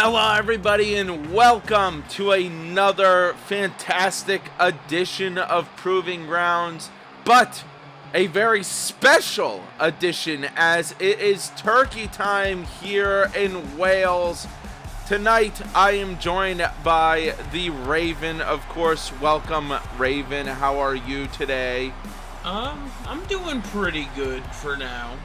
Hello everybody and welcome to another fantastic edition of Proving Grounds, but a very special edition as it is turkey time here in Wales. Tonight I am joined by the Raven, of course. Welcome, Raven. How are you today? I'm doing pretty good for now.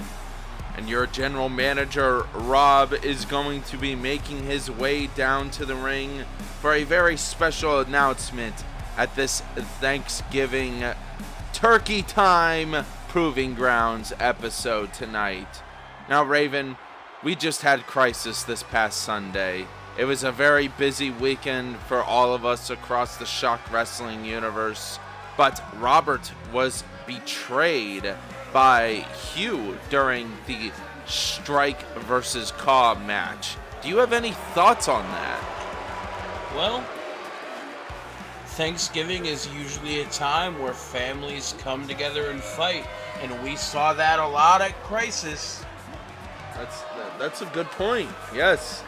And your general manager, Rob, is going to be making his way down to the ring for a very special announcement at this Thanksgiving Turkey Time Proving Grounds episode tonight. Now, Raven, we just had Crisis this past Sunday. It was a very busy weekend for all of us across the ShockWrestling universe, but Robert was betrayed by Hugh during the Strike versus Cobb match. Do you have any thoughts on that? Well, Thanksgiving is usually a time where families come together and fight, and we saw that a lot at Crisis. That's a good point. Yes.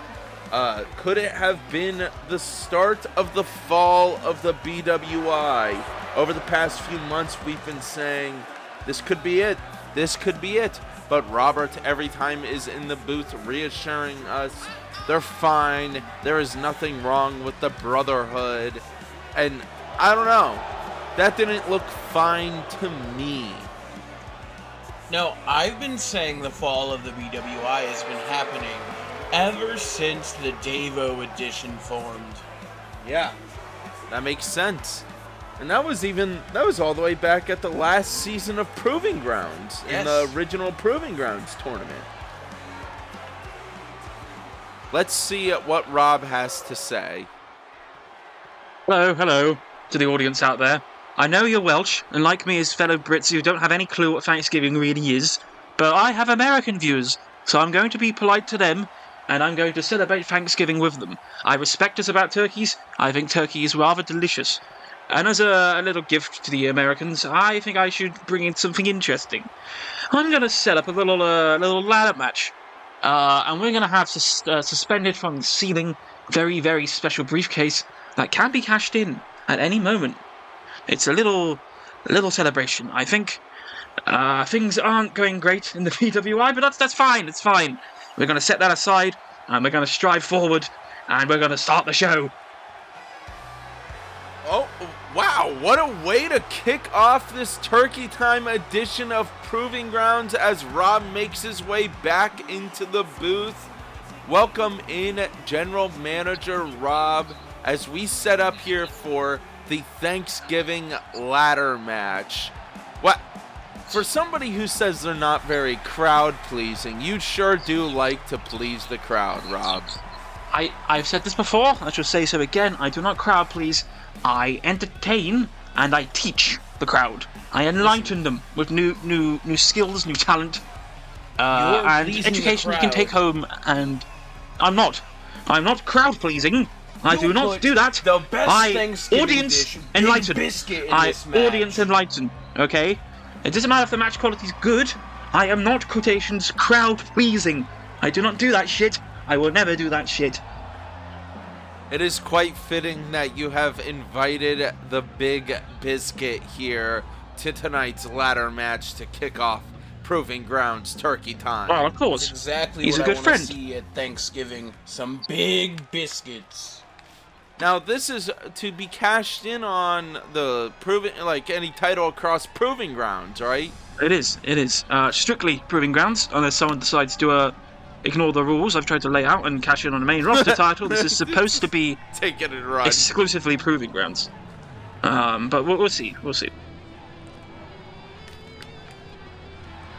Could it have been the start of the fall of the BWI? Over the past few months, we've been saying, this could be it. This could be it. But Robert, every time, is in the booth reassuring us they're fine. There is nothing wrong with the Brotherhood. And I don't know. That didn't look fine to me. No, I've been saying the fall of the BWI has been happening ever since the Devo edition formed. Yeah, that makes sense. And that was all the way back at the last season of Proving Grounds, yes, in the original Proving Grounds tournament. Let's see what Rob has to say. Hello to the audience out there. I know you're Welsh, and like me as fellow Brits who don't have any clue what Thanksgiving really is, but I have American viewers, so I'm going to be polite to them, and I'm going to celebrate Thanksgiving with them. I respect us about turkeys. I think turkey is rather delicious. And as a little gift to the Americans, I think I should bring in something interesting. I'm going to set up a little ladder match. And we're going to have suspended from the ceiling very, very special briefcase that can be cashed in at any moment. It's a little celebration. I think things aren't going great in the PWI, but that's fine. It's fine. We're going to set that aside, and we're going to strive forward, and we're going to start the show. Oh, wow, what a way to kick off this Turkey Time edition of Proving Grounds as Rob makes his way back into the booth. Welcome in, General Manager Rob, as we set up here for the Thanksgiving ladder match. What? For somebody who says they're not very crowd-pleasing, you sure do like to please the crowd, Rob. I've said this before, I shall say so again, I do not crowd please. I entertain and I teach the crowd. I enlighten them with new skills, new talent, and education you can take home. And I'm not crowd pleasing. I do not do that. The best audience enlighten. Audience enlighten. Okay. It doesn't matter if the match quality is good. I am not quotations crowd pleasing. I do not do that shit. I will never do that shit. It is quite fitting that you have invited the Big Biscuit here to tonight's ladder match to kick off Proving Grounds Turkey Time. Well, of course. That's exactly He's what a good I want friend. to see at Thanksgiving. Some big biscuits. Now, this is to be cashed in on the any title across Proving Grounds, right? It is. Strictly Proving Grounds, unless someone decides to ignore the rules I've tried to lay out and cash in on the main roster title. This is supposed to be taking it right. Exclusively Proving Grounds. But we'll see.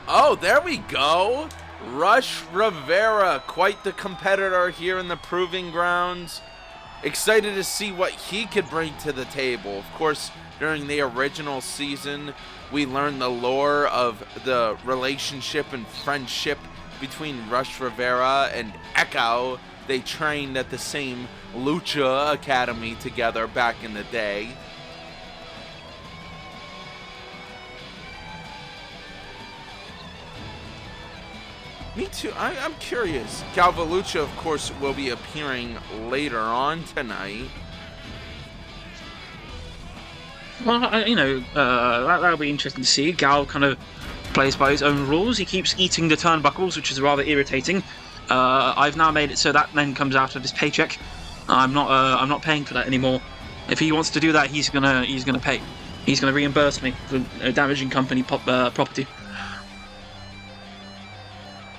Oh, there we go. Rush Rivera, quite the competitor here in the Proving Grounds. Excited to see what he could bring to the table. Of course, during the original season, we learned the lore of the relationship and friendship between Rush Rivera and Echo. They trained at the same Lucha Academy together back in the day. Me too. I'm curious. Galvalucha, of course, will be appearing later on tonight. Well, that'll be interesting to see. Gal kind of plays by his own rules. He keeps eating the turnbuckles, which is rather irritating. I've now made it so that then comes out of his paycheck. I'm not paying for that anymore. If he wants to do that, he's gonna pay. He's gonna reimburse me for damaging company property.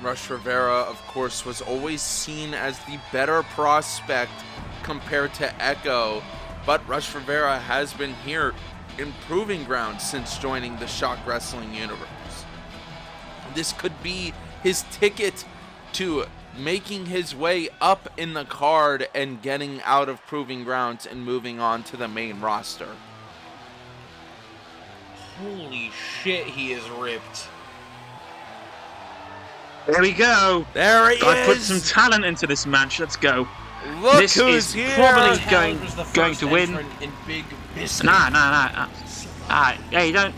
Rush Rivera, of course, was always seen as the better prospect compared to Echo, but Rush Rivera has been here in proving ground since joining the Shock Wrestling universe. This could be his ticket to making his way up in the card and getting out of proving grounds and moving on to the main roster. Holy shit, he is ripped. There we go. There he is. I put some talent into this match. Let's go. Look this who's is here. probably Talent was going to win. in Big Biscuit. Nah. Hey, don't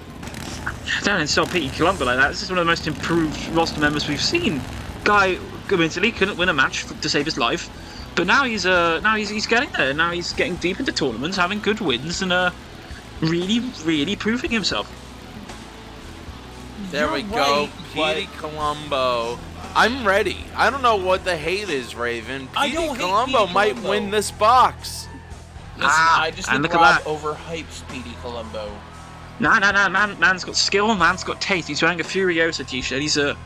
insult Pete Columbo like that. This is one of the most improved roster members we've seen. Guy, admittedly, couldn't win a match to save his life, but now he's getting there. Now he's getting deep into tournaments, having good wins, and really proving himself. There we go, Petey Columbo. I'm ready. I don't know what the hate is, Raven. Petey Columbo might win this box. Listen, I just think look Rob at that. overhypes Petey Columbo. Nah. Man's got skill. Man's got taste. He's wearing a Furiosa t-shirt.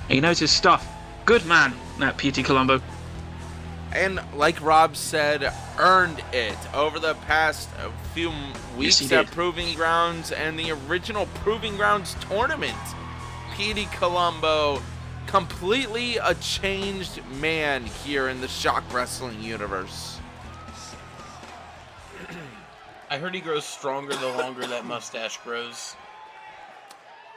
He knows his stuff. Good man, that Petey Columbo. And like Rob said, earned it over the past few weeks Yes, at Proving Grounds and the original Proving Grounds tournament. Petey Columbo, completely a changed man here in the Shock Wrestling universe. I heard he grows stronger the longer that mustache grows.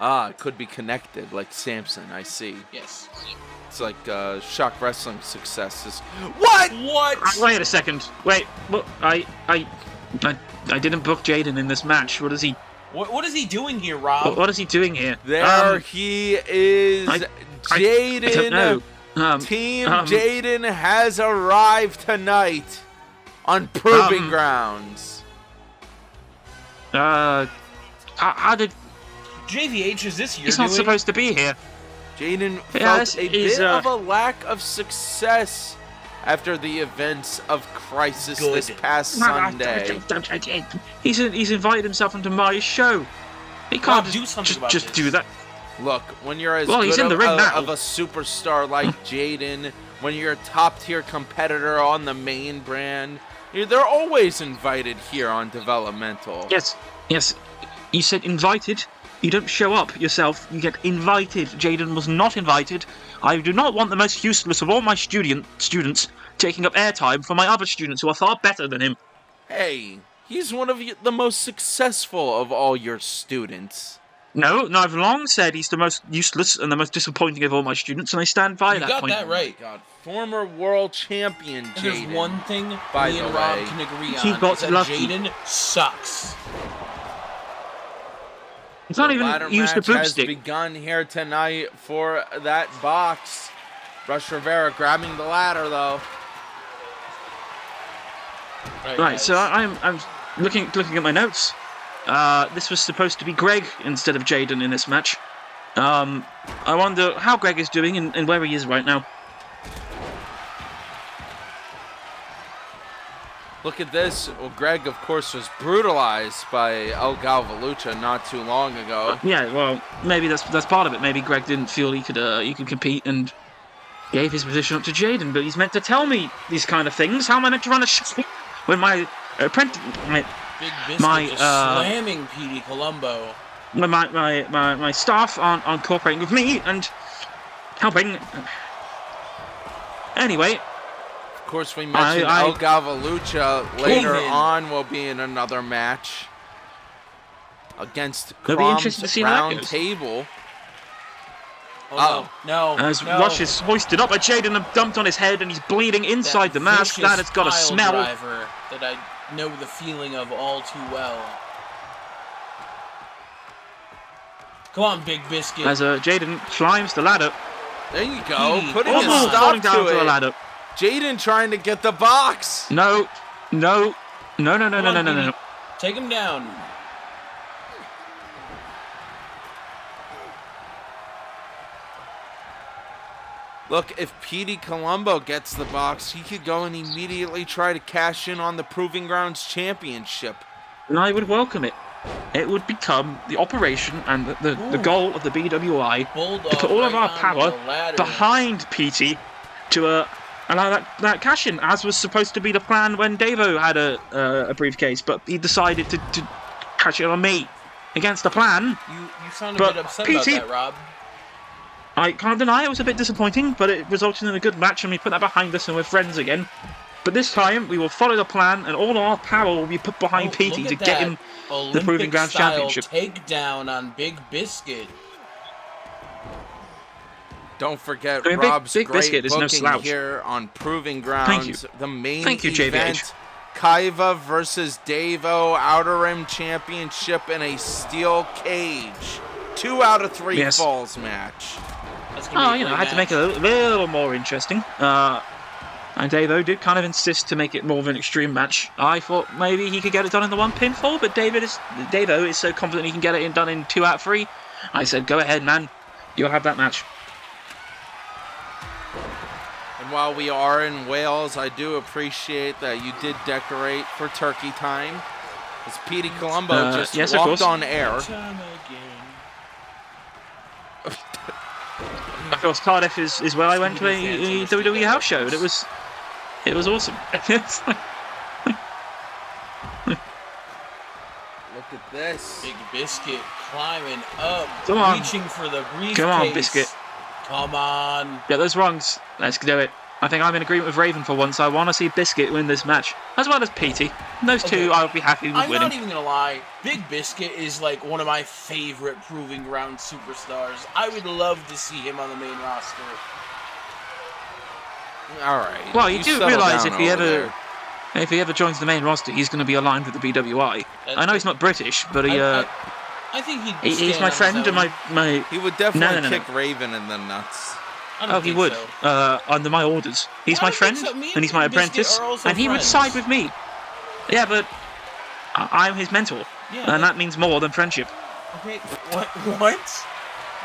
It could be connected, like Samson, I see. Yes. It's like Shock Wrestling success is... What? Wait a second. Wait. Well, I didn't book Jaden in this match. What is he? What is he doing here, Rob? What is he doing here? There he is. Jaden. I don't know. Team Jaden has arrived tonight on Proving Grounds. How did... JVH, is this your He's not doing? supposed to be here. Jaden Yes, felt a he's, bit of a lack of success after the events of Crisis this past Sunday. He's invited himself into my show. He can't Rob, do something about just this. do that. Look, when you're as Well, he's good in the ring now. of a superstar like Jaden, when you're a top-tier competitor on the main brand, they're always invited here on Developemental. Yes. You said invited. You don't show up yourself. You get invited. Jaden was not invited. I do not want the most useless of all my students taking up airtime for my other students who are far better than him. Hey, he's one of the most successful of all your students. No, I've long said he's the most useless and the most disappointing of all my students, and I stand by that got point. that right. God, former world champion And there's Jaden. one thing by me the and Rob way. can agree He on. got is that lucky. Jaden sucks. It's not even Ladder used the match has boomstick. begun here tonight for that box. Rush Rivera grabbing the ladder though. Right, guys. so I'm looking at my notes. This was supposed to be Greg instead of Jaden in this match. I wonder how Greg is doing and where he is right now. Look at this. Well, Greg, of course, was brutalized by El Galvalucha not too long ago. Yeah, well, maybe that's part of it. Maybe Greg didn't feel he could compete and gave his position up to Jaden. But he's meant to tell me these kind of things. How am I meant to run a show when my apprentice, Big Biscuit just slamming Petey Columbo. when my staff aren't cooperating with me and helping? Anyway. Of course, we mentioned El Galvalucha later on will be in another match against It'll be interesting to Crom's see how that Round goes. Table. Oh, no. As Rush is hoisted up by Jaden and dumped on his head, and he's bleeding inside the mask. vicious That has got a pile smell. driver that I know the feeling of all too well. Come on, Big Biscuit. As Jaden climbs the ladder. There you go. Petey. Putting a Almost stop falling down to to the it. ladder. Jaden trying to get the box. No. No. No, no, no, Come no, on, no, no, Petey. no. Take him down. Look, if Petey Colombo gets the box, he could go and immediately try to cash in on the Proving Grounds Championship. And I would welcome it. It would become the operation and the goal of the BWI Bulldog to put all of right our onto power the ladder. behind PT to allow that cash in, as was supposed to be the plan when Davo had a briefcase, but he decided to cash it on me against the plan. You sound a But bit upset about PT that, Rob. I can't deny it was a bit disappointing, but it resulted in a good match and we put that behind us and we're friends again. But this time, we will follow the plan and all our power will be put behind PT to get him the Proving Grounds Championship. Takedown on Big Biscuit. Don't forget I mean, Rob's Big great Biscuit is no booking slouch. here on Proving Grounds. Thank you. The main Thank you, event, JVH. Kaiva versus Davo Outer Rim Championship in a steel cage. 2 out of 3 Yes. falls match. That's gonna be a I great had to make it a little more interesting. And Davo did kind of insist to make it more of an extreme match. I thought maybe he could get it done in the 1 pinfall, but Davo is so confident he can get it done in 2 out of 3. I said, go ahead, man. You'll have that match. And while we are in Wales, I do appreciate that you did decorate for turkey time. As Petey Colombo just yes, of walked course. on air. Time again. Of course, Cardiff is where I went to a WWE house show, and it was awesome. Look at this. Big Biscuit climbing up, Come on. reaching for the briefcase. Come on, Biscuit. Come on. Get those rungs. Let's do it. I think I'm in agreement with Raven for once. I want to see Biscuit win this match, as well as Petey. Those two, I'll be happy with I'm winning. not even gonna lie. Big Biscuit is like one of my favorite Proving Ground superstars. I would love to see him on the main roster. All right. Well, you do settle realise down if he over ever there. if he ever joins the main roster, he's going to be aligned with the BWI. I know he's not British, but I think he'd he's stand my on friend his and own. my. He would definitely No. kick Raven in the nuts. I don't Oh, he think would so. under my orders. He's I my don't friend think so. Me and he's my and Biscuit apprentice, are also and he would friends. side with me. Yeah, but I'm his mentor, Yeah, and that means more than friendship. Okay, what?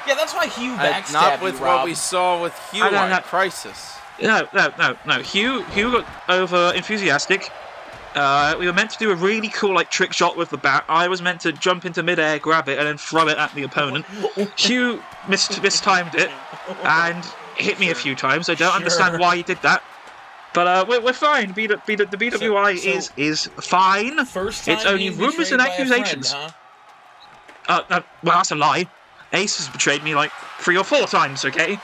Yeah, that's why Hugh backstabbed Not with you, what Rob. we saw with Hugh I don't know. at Crisis. No. Hugh got over enthusiastic. We were meant to do a really cool trick shot with the bat. I was meant to jump into midair, grab it, and then throw it at the opponent. Hugh mistimed it and hit me a few times. I don't understand why he did that. But we're fine. The BWI is fine. First time It's only being rumours betrayed and by a friend, accusations. huh? Well, that's a lie. Ace has betrayed me 3 or 4 times. Okay.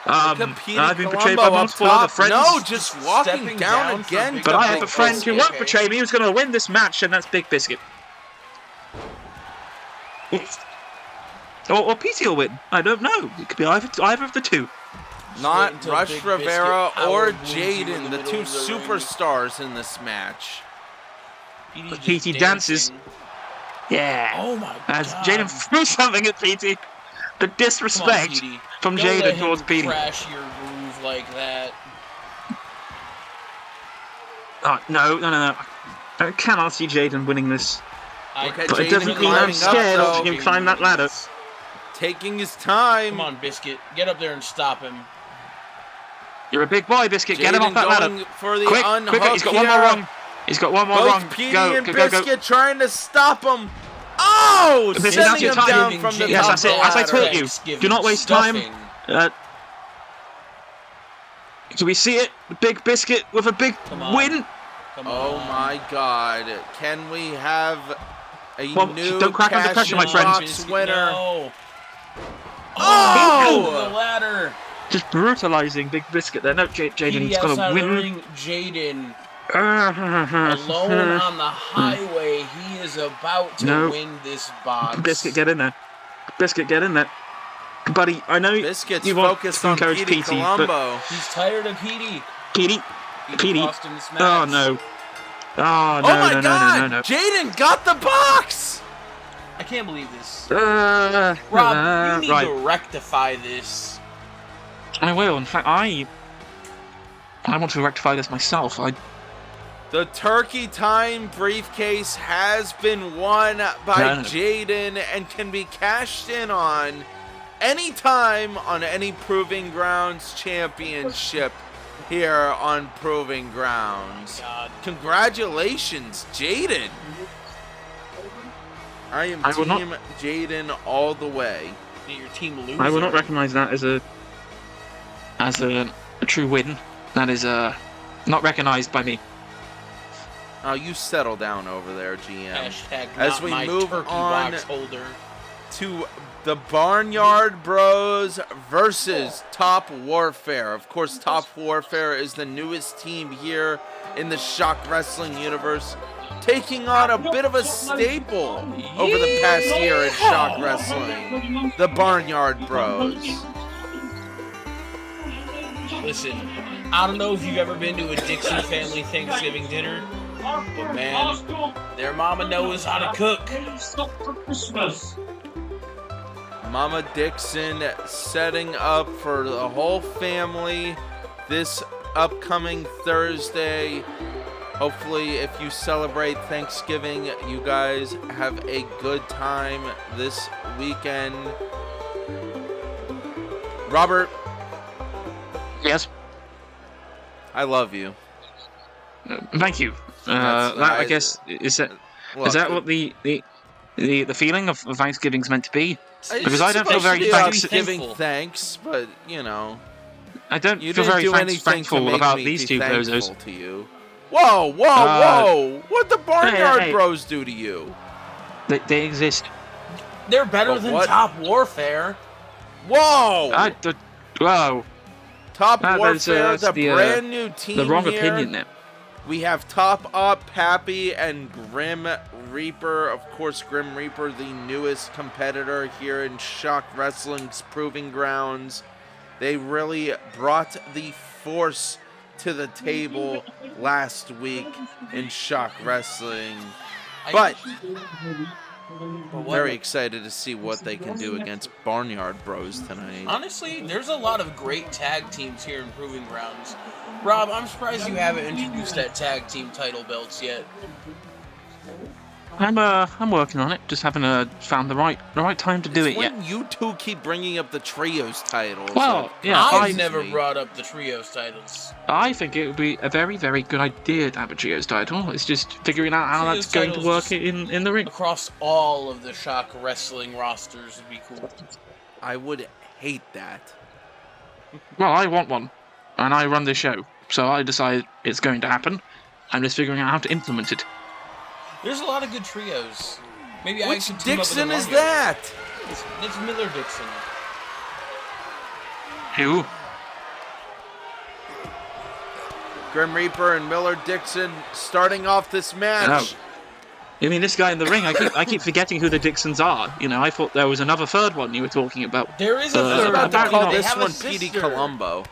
Look at Petey I've been betrayed by Colombo up multiple other top. friends. No, just walking Stepping down down for again. Big But to I have Big a friend who Biscuit. won't betray me, who's going to win this match, and that's Big Biscuit. Or Petey will win. I don't know. It could be either of the two. Not until Rush Big Rivera Biscuit or power-moves you in Jaden, the the middle two of the ring. superstars in this match. Petey's just Petey dances. dancing. Yeah. Oh my As god. Jaden threw something at Petey. The Come on, disrespect Petey. from Don't let Jaden him towards Petey. crash your groove like that. Oh, no. I cannot see Jaden winning this. Look at But it Jaden doesn't mean I'm climbing up, scared of though. him climb that ladder. Taking his time. Come on, Biscuit. Get up there and stop him. You're a big boy, Biscuit. Get him off Jaden that ladder. going for the Quick, unhook he's got one more here. wrong. He's got one more Both wrong. Petey Go, and go, go, Biscuit go. trying to stop him. Oh! Biscuit, Sending that's your him time. down from the Yes, top that's of it. the As I ladder. told you, Thanksgiving do not waste time. stuffing. Do we see it? Big Biscuit with a big Come on. win. Come Oh on. my god. Can we have a Well, new don't crack under cash pressure, my friend. box Biscuit, winner? No. Oh! The ladder. Just brutalizing Big Biscuit there. No, Jaden's Petey got outside to of the win. ring. Jaden alone on the highway. He is about to No. win this box. Biscuit, get in there. Biscuit, get in there. Buddy, I know Biscuit's you want focused to on encourage Petey Petey, but Colombo. He's tired of Petey. Petey, Petey. Cost him this match. Oh no. Oh no, Oh my no, god! no. Jaden got the box! I can't believe this. Rob, Rob, you need right. to rectify this. I will. In fact, I want to rectify this myself. The Turkey Time briefcase has been won by Jaden and can be cashed in on anytime on any Proving Grounds championship here on Proving Grounds. Congratulations, Jaden. I am Team Jaden all the way. Your team loser. I will not recognize that as a true win. That is not recognized by me. Oh, you settle down over there, GM. Hashtag as not we my move turkey on box holder. to the Barnyard Bros versus Top Warfare. Of course, Top Warfare is the newest team here in the Shock Wrestling universe, taking on a bit of a staple over the past year in Shock Wrestling, the Barnyard Bros. Listen, I don't know if you've ever been to a Dixon family Thanksgiving dinner, but man, their mama knows how to cook. Mama Dixon setting up for the whole family this upcoming Thursday. Hopefully, if you celebrate Thanksgiving, you guys have a good time this weekend. Robert. Yes? I love you. Thank you. I guess, is that what the feeling of Thanksgiving's meant to be? Because I don't feel very giving thanks, but you know, I don't feel very thankful about these two bozos. To you. Whoa! What'd the Barnyard Bros do to you? They exist. They're better than Top Warfare. Whoa! Whoa! Top Warfare, the brand new team. The wrong here. opinion there. We have Top Up, Pappy, and Grim Reaper. Of course, Grim Reaper, the newest competitor here in Shock Wrestling's Proving Grounds. They really brought the force to the table last week in Shock Wrestling. But very excited to see what they can do against Barnyard Bros tonight. Honestly, there's a lot of great tag teams here in Proving Grounds. Rob, I'm surprised you haven't introduced that tag team title belts yet. I'm working on it. Just haven't found the right time to do it yet. You two keep bringing up the trios titles. Well, yeah, I've never brought up the trios titles. I think it would be a very, very good idea to have a trios title. It's just figuring out how that's going to work in the ring. Across all of the Shock Wrestling rosters would be cool. I would hate that. Well, I want one, and I run the show, so I decide it's going to happen. I'm just figuring out how to implement it. There's a lot of good trios. Maybe Which Dixon is that? It's Miller Dixon. Who? Grim Reaper and Miller Dixon starting off this match. Oh. You mean this guy in the ring? I keep forgetting who the Dixons are. You know, I thought there was another third one you were talking about. There is a third. About to call this one Petey Colombo.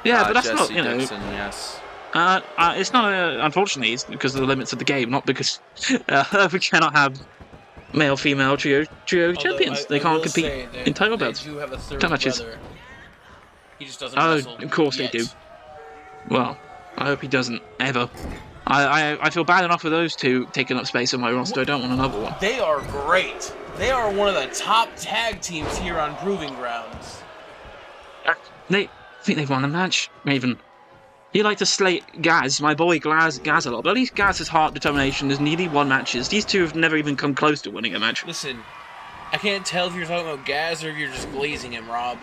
Yeah, but that's Jesse not, you know. Dixon, yes. It's not, unfortunately, it's because of the limits of the game, not because we cannot have male-female trio champions. They can't compete in title belts. They do have a third matches. brother. He just doesn't wrestle of course yet. they do. Well, I hope he doesn't, ever. I feel bad enough for those two taking up space on my roster. I don't want another one. They are great. They are one of the top tag teams here on Proving Grounds. I think they've won the match, Raven. You like to slate Gaz, my boy Gaz a lot, but at least Gaz's heart determination has nearly won matches. These two have never even come close to winning a match. Listen, I can't tell if you're talking about Gaz or if you're just glazing him, Rob.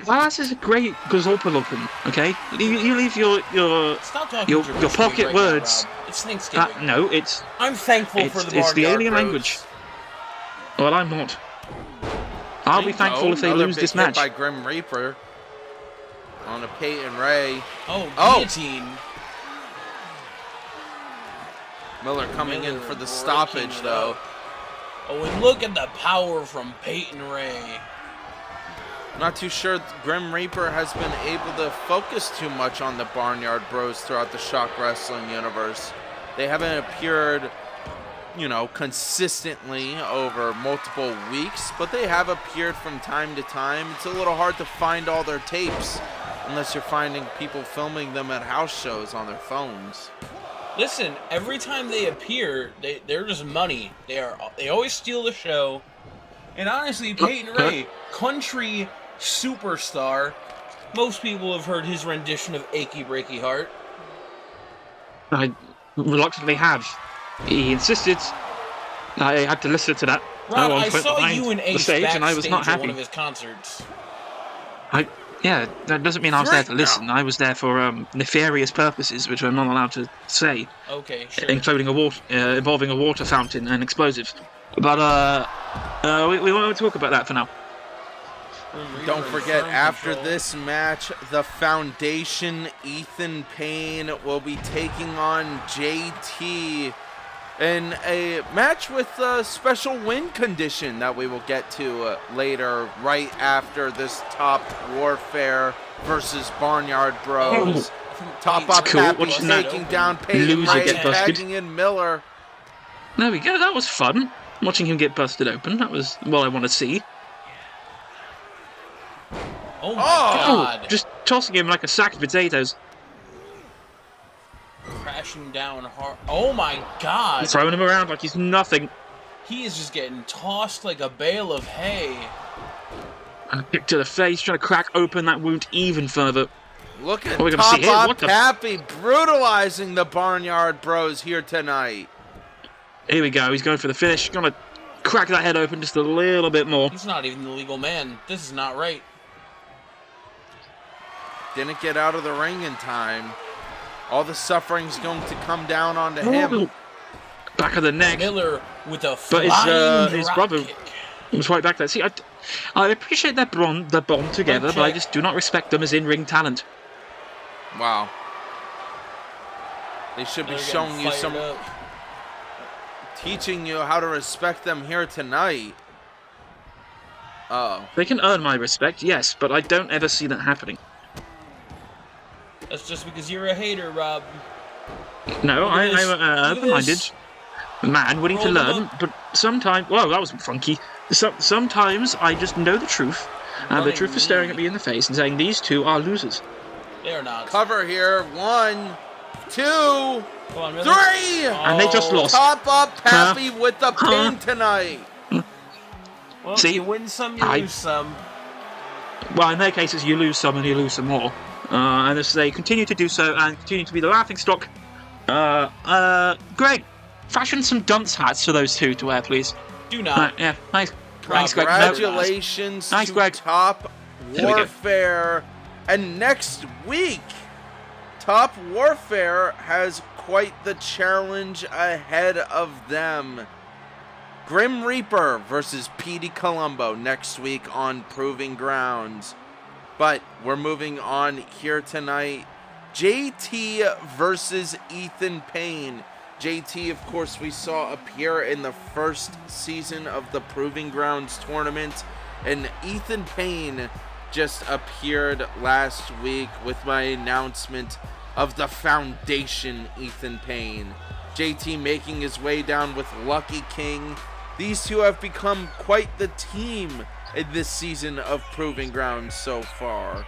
Gaz is a great Gazorpa looking, okay? You leave your pocket right words. Now, it's Thanksgiving. No, it's... I'm thankful for the Barnyard It's the alien Bros. language. Well, I'm not. I'll be thankful if they lose this match. By Grim Reaper. On a Peyton Ray. Oh, guillotine. Miller coming in for the stoppage, though. Oh, and look at the power from Peyton Ray. Not too sure Grim Reaper has been able to focus too much on the Barnyard Bros throughout the Shock Wrestling universe. They haven't appeared consistently over multiple weeks, but they have appeared from time to time. It's a little hard to find all their tapes unless you're finding people filming them at house shows on their phones. Listen, every time they appear, they're just money. They always steal the show. And honestly, Peyton Ray, country superstar. Most people have heard his rendition of Achy Breaky Heart. I reluctantly have. He insisted. I had to listen to that. Rob, I saw you and Ace stage, and I was not at happy. one of his concerts. Yeah, that doesn't mean I was there to listen. I was there for nefarious purposes, which I'm not allowed to say. Okay, sure. Including involving a water fountain and explosives. But we won't talk about that for now. Don't forget, after this match, the Foundation, Ethan Payne, will be taking on JT in a match with a special win condition that we will get to later, right after this Top Warfare versus Barnyard Bros. Top Up cool. Happy taking down Payne, Ray, tagging in Miller. There we go, that was fun. Watching him get busted open, that was what I want to see. Oh my god. Just tossing him like a sack of potatoes. Crashing down hard. Oh my god. Throwing him around like he's nothing. He is just getting tossed like a bale of hay. And a kick to the face, trying to crack open that wound even further. Look at Top Up Happy brutalizing the Barnyard Bros here tonight. Here we go, he's going for the finish. Gonna crack that head open just a little bit more. He's not even the legal man. This is not right. Didn't get out of the ring in time. All the suffering's going to come down onto him. Back of the neck. Miller with a But flying his drop brother kick. was right back there. See, I appreciate their bond together, but I just do not respect them as in-ring talent. Wow. They should be showing you some... teaching you how to respect them here tonight. Uh-oh. They can earn my respect, yes, but I don't ever see that happening. That's just because you're a hater, Rob. No, I'm an open-minded man willing to learn, but sometimes... Well, that was funky. Sometimes I just know the truth, and the truth is staring at me in the face and saying these two are losers. They're not. Cover here. 1, 2, 3! And they just lost. Top Up Happy with the pin tonight. Well, See, you win some, you lose some. Well, in their cases, you lose some and you lose some more. And as they continue to do so and continue to be the laughingstock, Greg, fashion some dunce hats for those two to wear, please. Do not. Yeah, nice. Thanks, Greg. Congratulations nice, to Greg. Top Warfare. And next week, Top Warfare has quite the challenge ahead of them. Grim Reaper versus Petey Colombo next week on Proving Grounds. But we're moving on here tonight. JT versus Ethan Payne. JT, of course, we saw appear in the first season of the Proving Grounds tournament. And Ethan Payne just appeared last week with my announcement of the Foundation Ethan Payne. JT making his way down with Lucky King. These two have become quite the team in this season of Proving Grounds so far.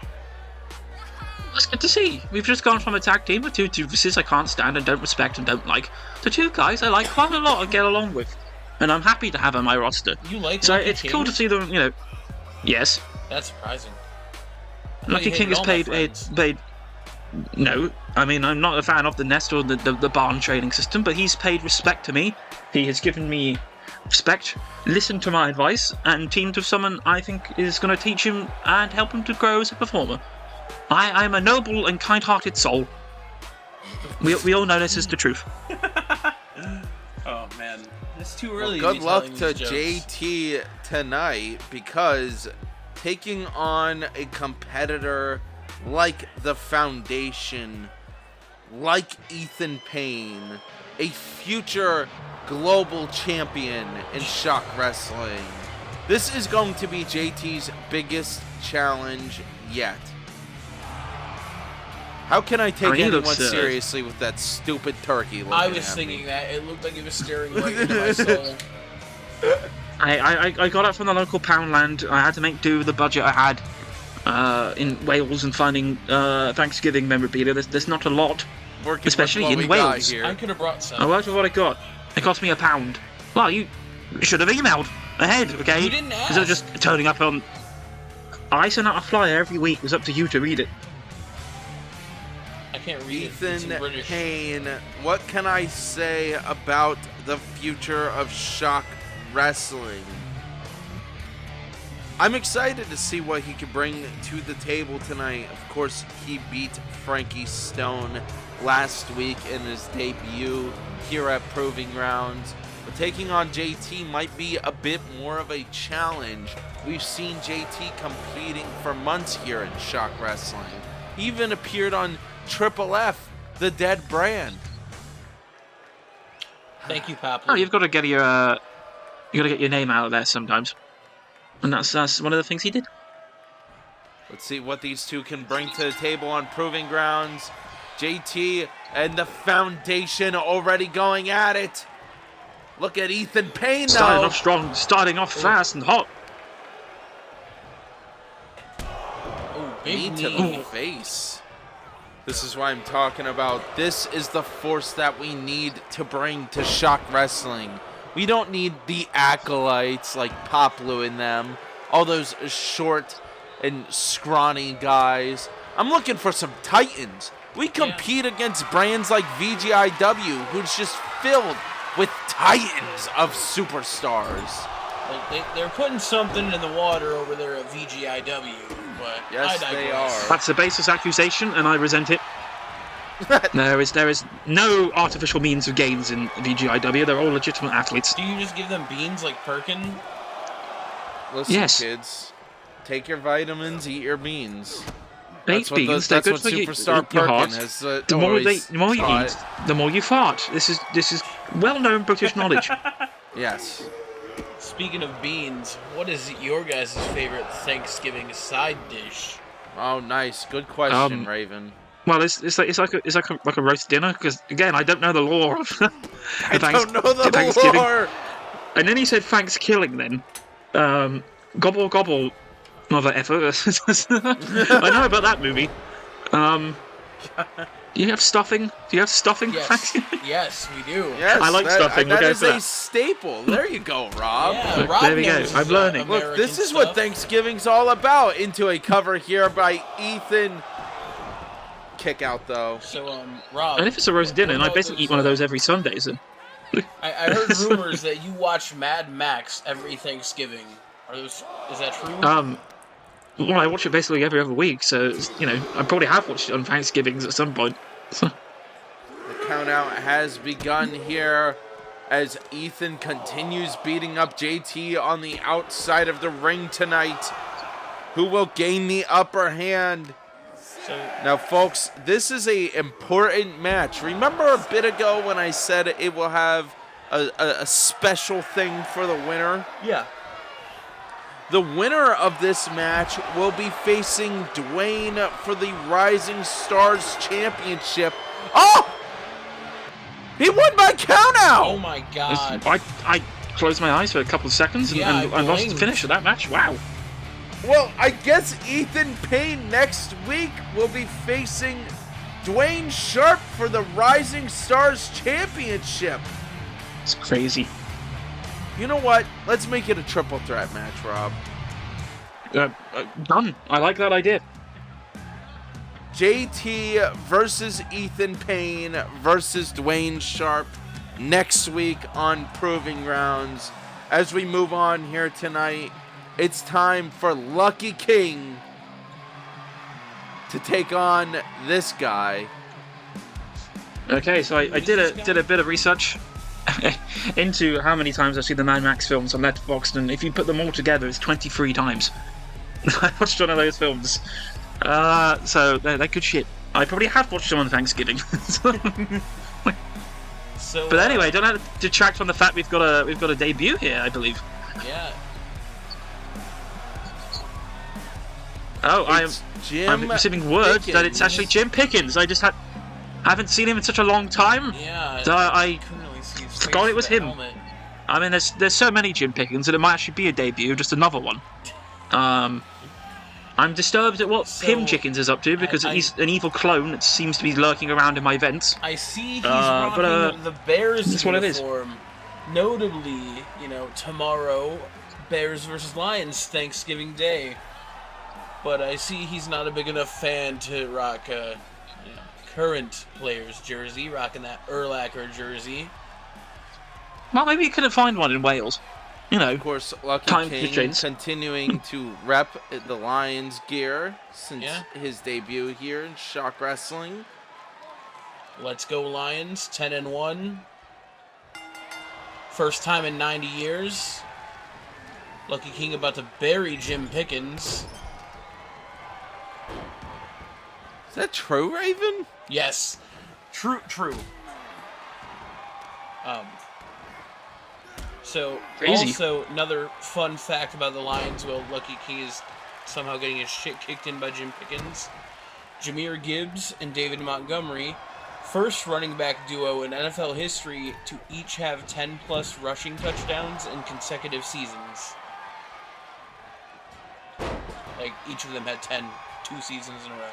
That's good to see. We've just gone from a tag team with two doofuses I can't stand and don't respect and don't like to two guys I like quite a lot and get along with. And I'm happy to have on my roster. You like So Lucky it's King? cool to see them, Yes. That's surprising. Lucky King is paid. No, I mean, I'm not a fan of the Nest or the barn trading system, but he's paid respect to me. He has given me respect, listened to my advice, and teamed with someone I think is going to teach him and help him to grow as a performer. I'm a noble and kind-hearted soul. We all know this is the truth. Oh, man. It's too early Well, to good be luck telling to these jokes. JT tonight, because taking on a competitor like the Foundation, like Ethan Payne, a future global champion in ShockWrestling, this is going to be JT's biggest challenge yet. How can I take he anyone looks, seriously with that stupid turkey looking I was at thinking me? that. It looked like it was staring right into my soul. I got it from the local Poundland. I had to make do with the budget I had in Wales and finding Thanksgiving memorabilia. There's not a lot, Working especially with what in we got Wales. here. I could have brought some. I worked with what I got. It cost me £1. Well, you should have emailed ahead, okay? You didn't Instead of ask. just turning up on... I sent out a flyer every week. It was up to you to read it. I can't read it. It's Ethan in British. Payne, what can I say about the future of Shock Wrestling? I'm excited to see what he can bring to the table tonight. Of course, he beat Frankie Stone last week in his debut here at Proving Grounds. But taking on JT might be a bit more of a challenge. We've seen JT competing for months here in Shock Wrestling. He even appeared on Triple F, the Dead brand. Thank you, Papa. Oh, you've got to get your name out of there sometimes, and that's one of the things he did. Let's see what these two can bring to the table on Proving Grounds. JT and the Foundation already going at it. Look at Ethan Payne, Starting though. off strong, starting off fast and hot. Oh, Knee big to knee. the face. This is what I'm talking about. This is the force that we need to bring to Shock Wrestling. We don't need the acolytes like Poplu and them, all those short and scrawny guys. I'm looking for some titans. We compete against brands like VGIW, who's just filled with titans of superstars. Like they're putting something in the water over there at VGIW, but Yes, I they digress. are. That's a baseless accusation, and I resent it. There is no artificial means of gains in VGIW. They're all legitimate athletes. Do you just give them beans like Perkin? Listen, Yes. kids, take your vitamins, eat your beans. Baked beans, they're that's good what for Superstar your Perkin heart. has The more you taught. eat, the more you fart. This is well-known British knowledge. Yes. Speaking of beans, what is your guys' favorite Thanksgiving side dish? Oh, nice. Good question, Raven. Well, it's like a roast dinner because again, I don't know the lore of I don't know the Thanksgiving. lore. And then he said Thanksgiving. Then gobble gobble, mother effer. I know about that movie. Do you have stuffing? Do you have stuffing? for Yes, Thanksgiving? yes, we do. Yes, I like stuffing. That We'll go is for a that. staple. There you go, Rob. Yeah, Look, Rob there we go. knows I'm his, learning. Look, American this is what stuff. Thanksgiving's all about. Into a cover here by Ethan. Kick out, though. So, Rob. And if it's a roast dinner, what and I about basically eat those, one of those every Sunday, so. I heard rumors that you watch Mad Max every Thanksgiving. Is that true? Well, I watch it basically every other week, so I probably have watched it on Thanksgivings at some point. The count out has begun here as Ethan continues beating up JT on the outside of the ring tonight. Who will gain the upper hand? So, Now, folks, this is a important match. Remember a bit ago when I said it will have a special thing for the winner? yeah. The winner of this match will be facing Dwayne for the Rising Stars Championship. Oh! He won by countout! Oh my god. I closed my eyes for a couple of seconds and, Yeah, and I I lost the blinked. finish of that match. Wow. Well, I guess Ethan Payne next week will be facing Dwayne Sharp for the Rising Stars Championship. It's crazy. You know what? Let's make it a triple threat match, Rob. Done. I like that idea. JT versus Ethan Payne versus Dwayne Sharp next week on Proving Grounds. As we move on here tonight, it's time for Lucky King to take on this guy. Okay, so I did a bit of research into how many times I've seen the Mad Max films on Letterboxd, and if you put them all together, it's 23 times. I watched one of those films. So they're good shit. I probably have watched them on Thanksgiving. So, But anyway, don't have to detract from the fact we've got a debut here, I believe. yeah. Oh, I'm Jim receiving word Pickens. that it's actually Jim Pickens. I just haven't seen him in such a long time. Yeah. So I couldn't really see his forgot face it was for the him. helmet. I mean, there's so many Jim Pickens that it might actually be a debut, just another one. I'm disturbed at what So, Pim Chickens is up to because he's an evil clone that seems to be lurking around in my vents. I see he's rocking the Bears that's what it is. uniform. Notably, tomorrow, Bears versus Lions, Thanksgiving Day. But I see he's not a big enough fan to rock a current player's jersey, rocking that Urlacher jersey. Well, maybe you couldn't find one in Wales. Of course, Lucky time King continuing to rep the Lions gear since Yeah. his debut here in Shock Wrestling. Let's go Lions, 10-1. First time in 90 years. Lucky King about to bury Jim Pickens. Is that true, Raven? Yes. True. So, Crazy. also, another fun fact about the Lions, Lucky King is somehow getting his shit kicked in by Jim Pickens. Jahmyr Gibbs and David Montgomery, first running back duo in NFL history to each have 10-plus rushing touchdowns in consecutive seasons. Like, each of them had 2 seasons in a row.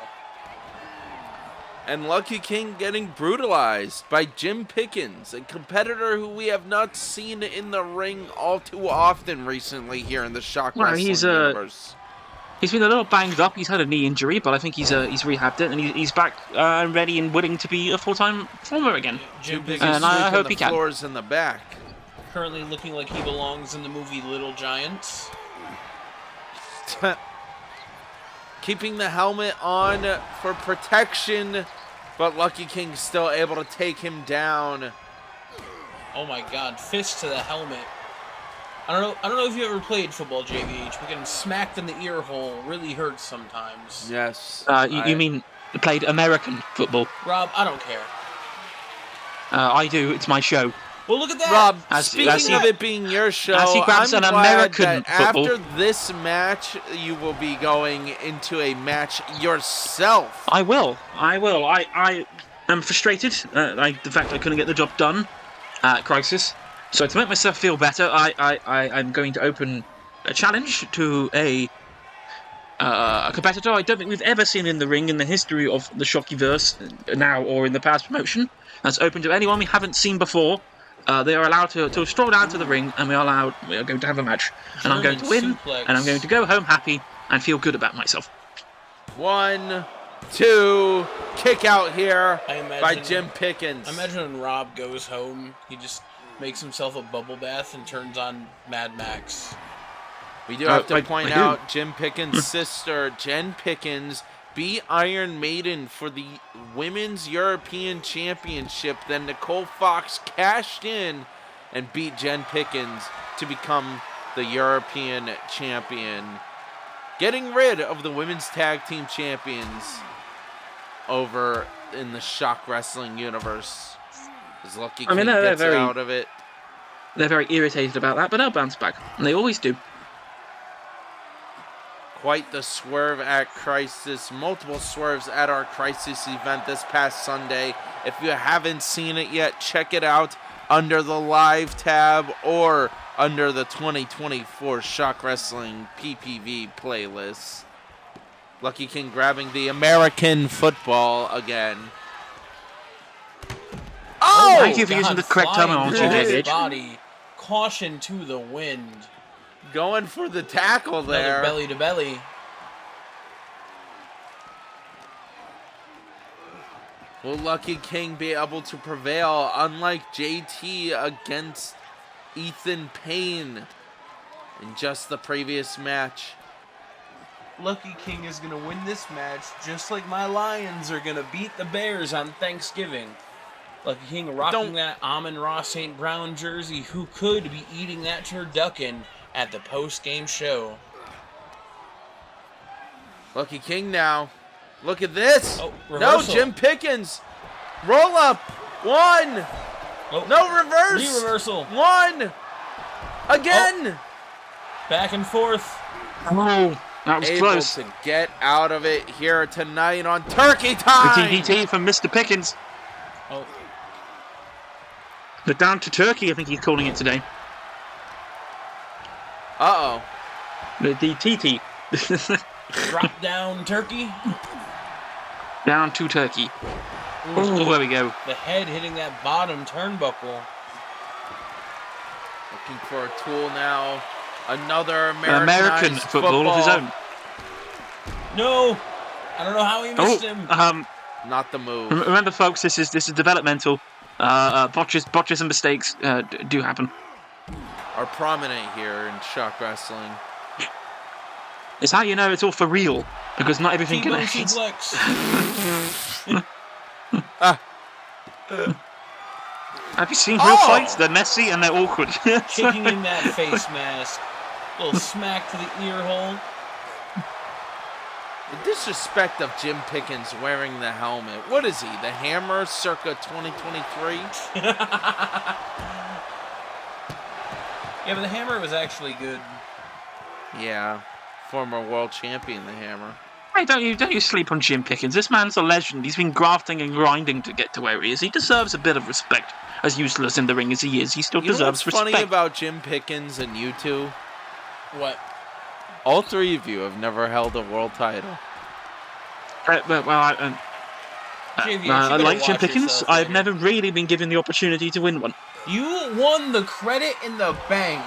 And Lucky King getting brutalized by Jim Pickens, a competitor who we have not seen in the ring all too often recently here in the Shock Wrestling universe. He's been a little banged up. He's had a knee injury, but I think he's rehabbed it, and he's back ready and willing to be a full-time performer again. Jim Pickens and I hope he can. Floors in the back. currently looking like he belongs in the movie Little Giants. Keeping the helmet on for protection, but Lucky King's still able to take him down. Oh my God! Fist to the helmet. I don't know if you ever played football, JVH, but getting smacked in the ear hole really hurts sometimes. Yes. You mean played American football? Rob, I don't care. I do. It's my show. Well, look at that. Rob, As speaking of it being your show, as he grabs I'm an glad American that football. after this match, you will be going into a match yourself. I will. I am frustrated. The fact I couldn't get the job done at Crisis. So to make myself feel better, I'm going to open a challenge to a competitor I don't think we've ever seen in the ring in the history of the Shockyverse, now or in the past promotion. That's open to anyone we haven't seen before. They are allowed to stroll down to the ring, and we are going to have a match. And I'm going to win, suplex. and I'm going to go home happy and feel good about myself. 1, 2, kick out here by imagine- Jim Pickens. I imagine when Rob goes home, he just makes himself a bubble bath and turns on Mad Max. We do have to I point do. out Jim Pickens' sister, Jen Pickens, beat Iron Maiden for the Women's European Championship. Then Nicole Fox cashed in and beat Jen Pickens to become the European champion, getting rid of the Women's Tag Team Champions over in the Shock Wrestling universe. As Lucky King they're gets out of it. They're very irritated about that, but they'll bounce back. And they always do. Quite the swerve at Crisis. Multiple swerves at our Crisis event this past Sunday. If you haven't seen it yet, check it out under the live tab or under the 2024 Shock Wrestling PPV playlist. Lucky King grabbing the American football again. Oh! Thank you for using the correct flying terminology, through his David. body. Caution to the wind. Going for the tackle there. Another belly to belly. Will Lucky King be able to prevail, unlike JT against Ethan Payne in just the previous match? Lucky King is going to win this match just like my Lions are going to beat the Bears on Thanksgiving. Lucky King rocking that Amon-Ra St. Brown jersey, who could be eating that turducken at the post-game show. Lucky King now. Look at this. Oh, no, reversal. Jim Pickens. Roll up. 1. Oh, No, reverse. reversal. 1. Again. Back and forth. Oh, That was able close. to get out of it here tonight on Turkey The Time. DDT from Mr. Pickens. Oh, The down to turkey, I think he's calling it today. Uh-oh. The DTT. drop down turkey. Down to turkey. Oh, there we go. The head hitting that bottom turnbuckle. Looking for a tool now. Another American football of his own. No, I don't know how he missed him. Not the move. Remember, folks, this is developmental. Botches and mistakes do happen. Are prominent here in Shock Wrestling. It's how you know it's all for real, because not everything T-bone connects. suplex. Have you seen real fights? They're messy and they're awkward. Kicking in that face mask. Little smack to the ear hole. The disrespect of Jim Pickens wearing the helmet. What is he? The Hammer circa 2023? Yeah, but the Hammer was actually good. Yeah. Former world champion, the Hammer. Hey, don't you sleep on Jim Pickens. This man's a legend. He's been grafting and grinding to get to where he is. He deserves a bit of respect. As useless in the ring as he is, he still deserves respect. What's funny about Jim Pickens and you two? What? All three of you have never held a world title. I JV, like Jim Pickens. I've never really been given the opportunity to win one. You won the credit in the bank.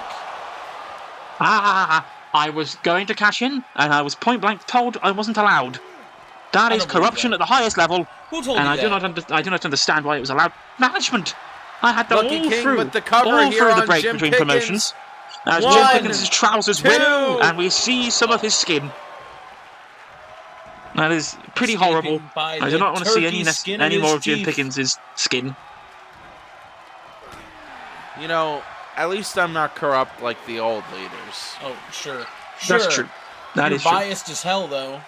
I was going to cash in, and I was point blank told I wasn't allowed. That is corruption at the highest level. Who told and you I do not understand why it was allowed. Management. I had them Lucky all King through, with the cover all here through the on break Jim between Pickens. promotions. As Jim One, Pickens' trousers rip, two. and we see some of his skin. That is pretty horrible. I do not want to see any more of Jim Pickens' skin. You know, at least I'm not corrupt like the old leaders. Oh, sure. That's true. That You're is true. biased as hell, though.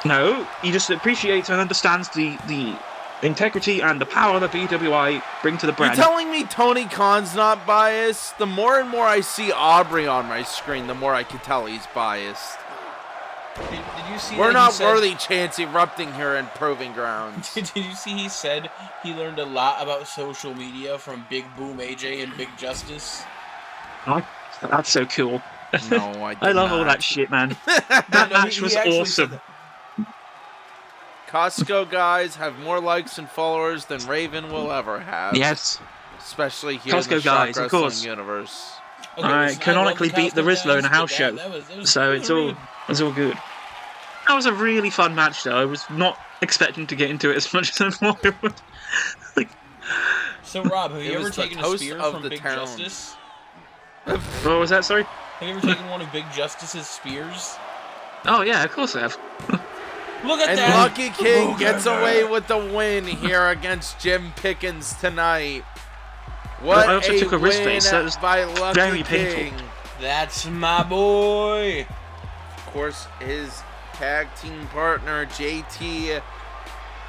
No, he just appreciates and understands the integrity and the power that BWI bring to the brand. You're telling me Tony Khan's not biased? The more and more I see Aubrey on my screen, the more I can tell he's biased. Did you see We're that not he said, worthy chance erupting here in Proving Grounds. Did you see he said he learned a lot about social media from Big Boom AJ and Big Justice? Oh, that's so cool. No, I did I love not. all that shit, man. That match was awesome. Costco guys have more likes and followers than Raven will ever have. Yes. Especially here Costco in the guys, Shock of course. Wrestling universe. Okay, I listen, canonically love the beat the Costco Rizzler in a guys, house but show. that was So it's all good. That was a really fun match, though. I was not expecting to get into it as much as I thought it would. So, Rob, have you It ever was the taken a toast spear of from the Big town. Justice? What was that, sorry? Have you ever taken one of Big Justice's spears? Oh, yeah, of course I have. Look at And that! Lucky King gets away with the win here against Jim Pickens tonight. What I also a took a wrist win face. That was by Lucky very King. painful. That's my boy! Of course, his tag team partner, JT.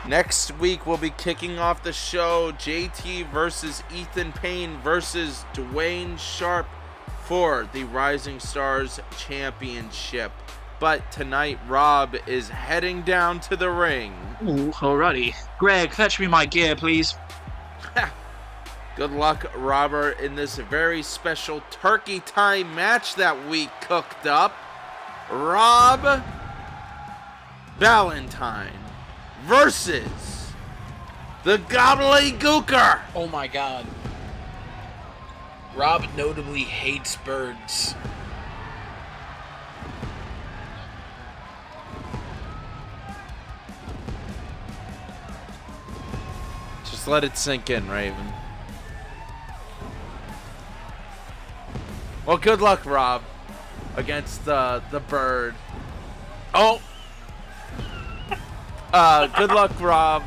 Next week, we'll be kicking off the show. JT versus Ethan Payne versus Dwayne Sharp for the Rising Stars Championship. But tonight, Rob is heading down to the ring. Ooh, alrighty. Greg, fetch me my gear, please. Good luck, Robert, in this very special Turkey Time match that we cooked up. Rob Valentine versus the Gobbledygooker. Oh my god. Rob notably hates birds. Just let it sink in, Raven. Well, good luck, Rob, against the bird. Oh! Good luck, Rob.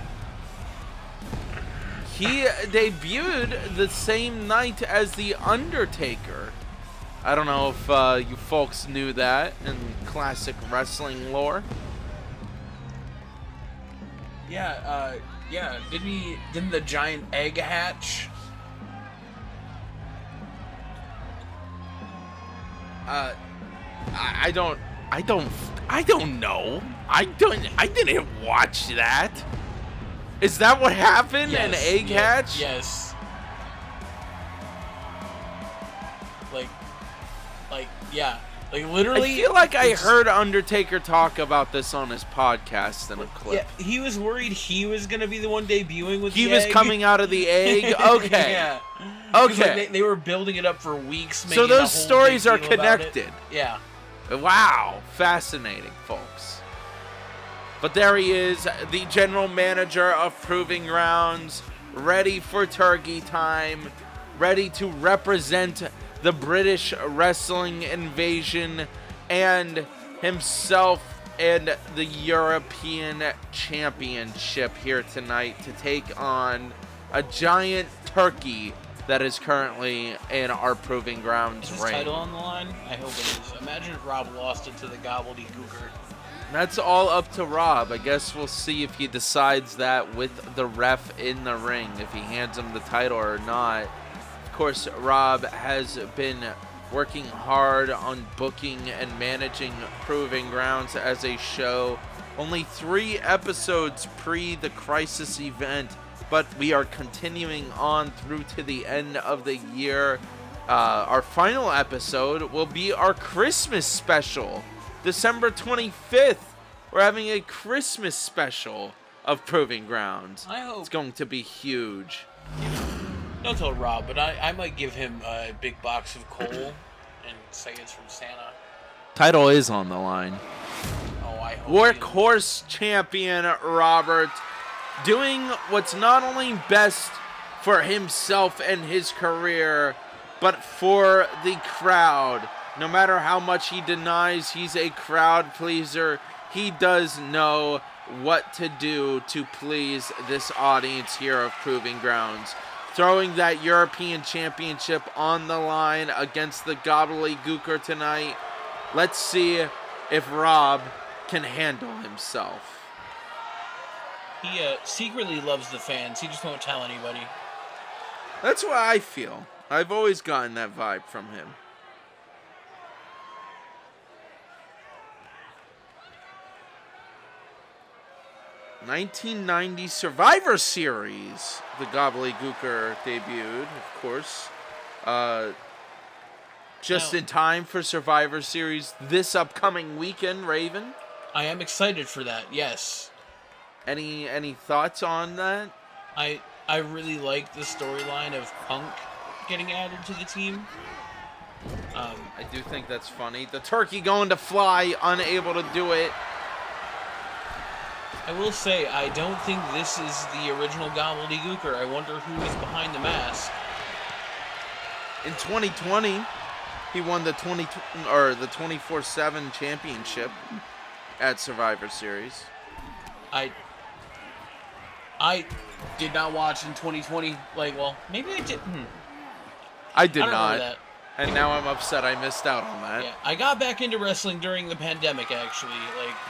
He debuted the same night as The Undertaker. I don't know if you folks knew that in classic wrestling lore. Yeah, didn't the giant egg hatch? I don't I don't know. I didn't watch that. Is that what happened? Yes, An egg hatch? Yes. Yeah. Like, literally. I feel like I heard Undertaker talk about this on his podcast in a clip. Yeah, he was worried he was going to be the one debuting with He the was egg. coming out of the egg? Okay. Yeah. Okay. Like, they were building it up for weeks. So those stories are connected. Yeah. Wow. Fascinating, folks. But there he is, the general manager of Proving Grounds, ready for turkey time, ready to represent the British wrestling invasion and himself and the European Championship here tonight to take on a giant turkey that is currently in our Proving Grounds Is his ring. title on the line? I hope it is. Imagine if Rob lost it to the gobbledygooker. That's all up to Rob. I guess we'll see if he decides that with the ref in the ring, if he hands him the title or not. Of course, Rob has been working hard on booking and managing Proving Grounds as a show. Only 3 episodes pre the Crisis event, but we are continuing on through to the end of the year. Our final episode will be our Christmas special, December 25th. We're having a Christmas special of Proving Grounds. I hope. It's going to be huge. Don't tell Rob, but I might give him a big box of coal and say it's from Santa. Title is on the line. Oh, I hope. Workhorse champion Robert doing what's not only best for himself and his career, but for the crowd. No matter how much he denies he's a crowd pleaser, he does know what to do to please this audience here of Proving Grounds. Throwing that European Championship on the line against the gobbledygooker tonight. Let's see if Rob can handle himself. He secretly loves the fans. He just won't tell anybody. That's what I feel. I've always gotten that vibe from him. '90 Survivor Series. The gobbledygooker debuted, of course. Just in time for Survivor Series this upcoming weekend, Raven. I am excited for that, yes. Any thoughts on that? I really like the storyline of Punk getting added to the team. I do think that's funny. The turkey going to fly, unable to do it. I will say, I don't think this is the original gobbledygooker. I wonder who is behind the mask. In 2020, he won the 24/7 championship at Survivor Series. I did not watch in 2020. Maybe I did. I did I don't not. remember that. And now I'm upset I missed out on that. Yeah, I got back into wrestling during the pandemic, actually.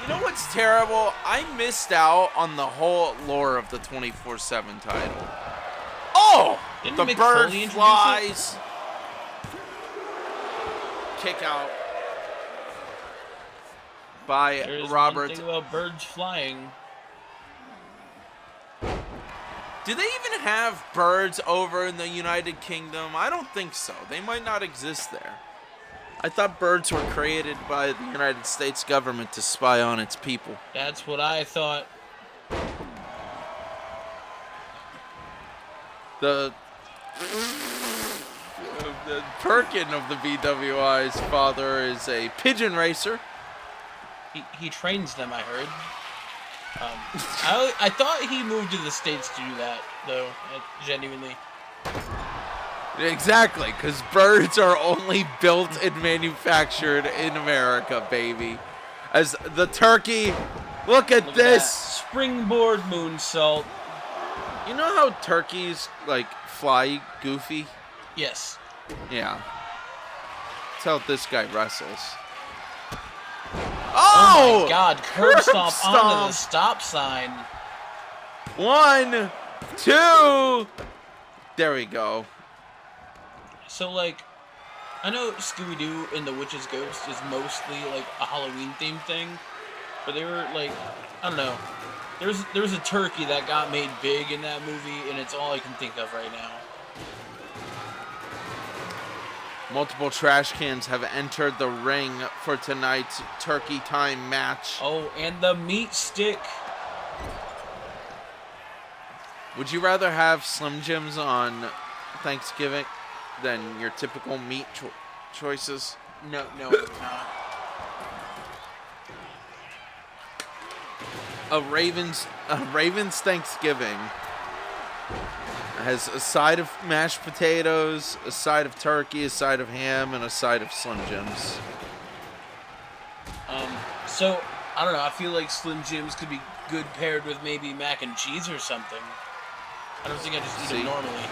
You know what's terrible? I missed out on the whole lore of the 24/7 title. Oh! Didn't The Mick bird Foley introduce flies. Kick out by There's Robert. one thing about birds flying. Do they even have birds over in the United Kingdom? I don't think so. They might not exist there. I thought birds were created by the United States government to spy on its people. That's what I thought. The Perkin of the BWI's father is a pigeon racer. He trains them, I heard. I thought he moved to the States to do that, though, genuinely. Exactly, because birds are only built and manufactured in America, baby. As the turkey, look at this! That springboard moonsault. You know how turkeys, fly goofy? Yes. Yeah. That's how this guy wrestles. Oh my god, curb stomp onto the stop sign. 1, 2. There we go. So, I know Scooby-Doo and the Witch's Ghost is mostly like a Halloween-themed thing, but they were like, I don't know. There's a turkey that got made big in that movie, and it's all I can think of right now. Multiple trash cans have entered the ring for tonight's Turkey Time match. Oh, and the meat stick. Would you rather have Slim Jims on Thanksgiving than your typical meat choices? No, it's not. A Ravens Thanksgiving has a side of mashed potatoes, a side of turkey, a side of ham, and a side of Slim Jims. So I don't know. I feel like Slim Jims could be good paired with maybe mac and cheese or something. I don't think I just eat it normally.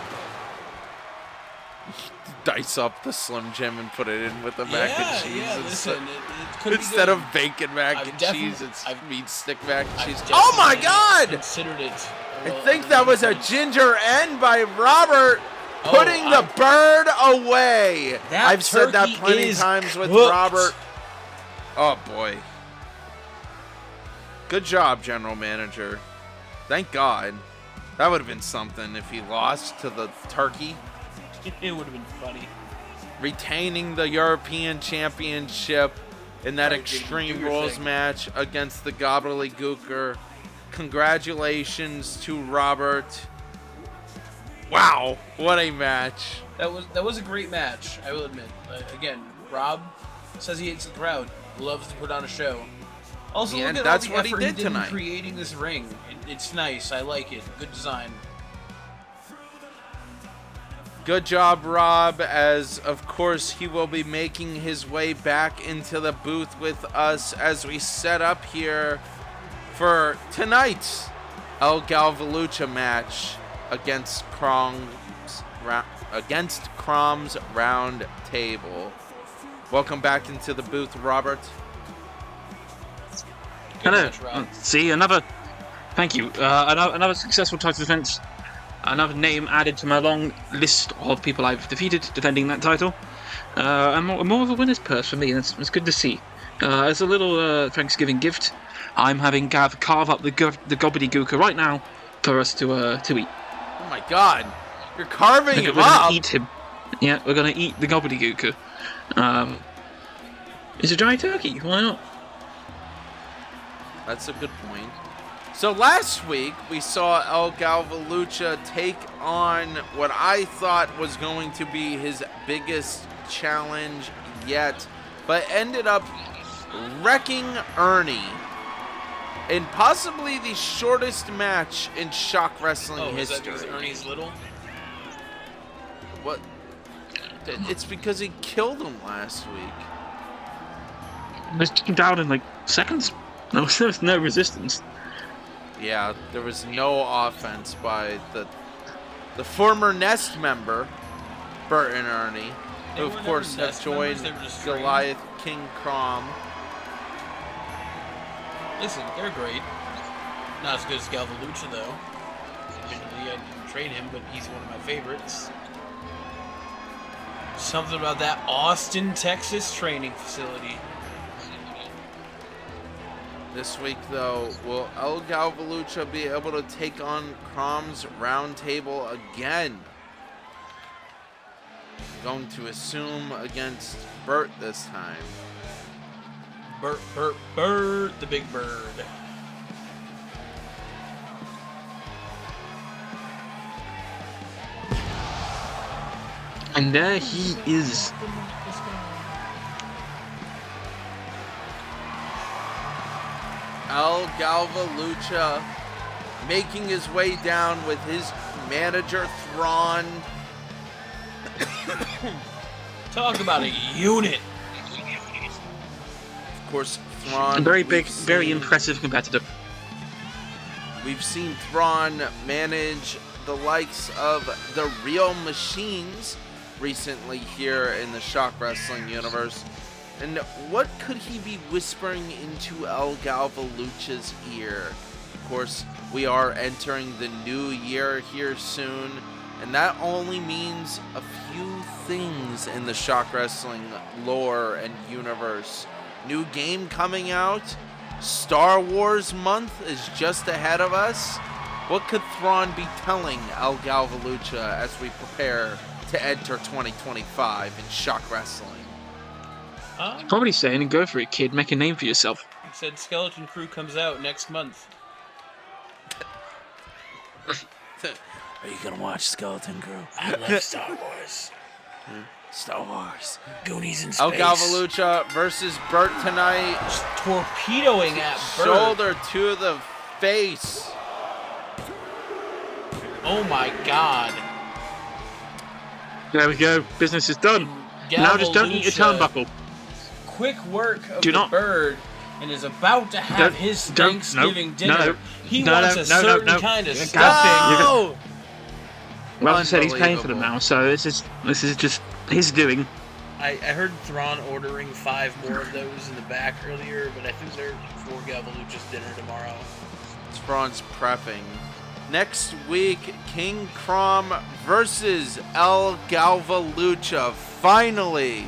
Dice up the Slim Jim and put it in with the mac and cheese. Yeah, listen, it could instead be good. of bacon mac and cheese, it's meat stick mac and cheese. I've Oh my God! Considered it. I think that was a ginger end by Robert putting the bird away. I've said that plenty of times with Robert. Oh boy. Good job, General Manager. Thank God. That would have been something if he lost to the turkey. It would have been funny. Retaining the European Championship in that Extreme Rules match against the Gobbledygooker. Congratulations to Robert. Wow, what a match. That was a great match, I will admit. Again, Rob says he hates the crowd, loves to put on a show. Also, look at that's all the what effort he did tonight. In creating this ring. It's nice. I like it. Good design. Good job, Rob, as of course he will be making his way back into the booth with us as we set up here for tonight's El Galvalucha match against Crom's Round Table. Welcome back into the booth, Robert. Hello. See, another. Thank you. Another successful title defense. Another name added to my long list of people I've defeated defending that title. And more of a winner's purse for me, and it's good to see. As a little Thanksgiving gift, I'm having Gav carve up the gobbledygooker right now for us to eat. Oh my God! You're carving him we're up. Gonna eat him. Yeah, we're gonna eat the gobbledygooker. It's a dry turkey. Why not? That's a good point. So last week, we saw El Galvalucha take on what I thought was going to be his biggest challenge yet, but ended up wrecking Ernie in possibly the shortest match in Shock Wrestling history. Is that because Ernie's little? What? It's because he killed him last week. It was down in like seconds. There was no resistance. Yeah, there was no offense by the former Nest member, Bert and Ernie, who of course have joined Goliath King Crom. Listen, they're great. Not as good as Galvalucha, though. Admittedly, I didn't train him, but he's one of my favorites. Something about that Austin, Texas training facility. This week, though, will El Galvalucha be able to take on Crom's Round Table again? I'm going to assume against Bert this time. Bert, the big bird. And there he is. El Galvalucha making his way down with his manager, Thrawn. Talk about a unit. Of course, Thrawn. A very big, very impressive competitor. We've seen Thrawn manage the likes of the Real Machines recently here in the Shock Wrestling universe. And what could he be whispering into El Galvalucha's ear? Of course, we are entering the new year here soon. And that only means a few things in the Shock Wrestling lore and universe. New game coming out. Star Wars month is just ahead of us. What could Thrawn be telling El Galvalucha as we prepare to enter 2025 in Shock Wrestling? Probably saying, go for it, kid. Make a name for yourself. He said Skeleton Crew comes out next month. Are you gonna watch Skeleton Crew? I love Star Wars. Star Wars. Goonies in space. El Galvalucha versus Bert tonight. Just torpedoing at Bert. Shoulder to the face. Oh my god. There we go. Business is done. Now just don't eat your turnbuckle. Quick work of Do the not. Bird, and is about to have his Thanksgiving dinner. He wants a certain kind of stuffing. No! Well, I said he's paying for them now, so this is just his doing. I heard Thrawn ordering 5 more of those in the back earlier, but I think they're for Galvalucha's dinner tomorrow. Thrawn's prepping. Next week, King Crom versus El Galvalucha. Finally,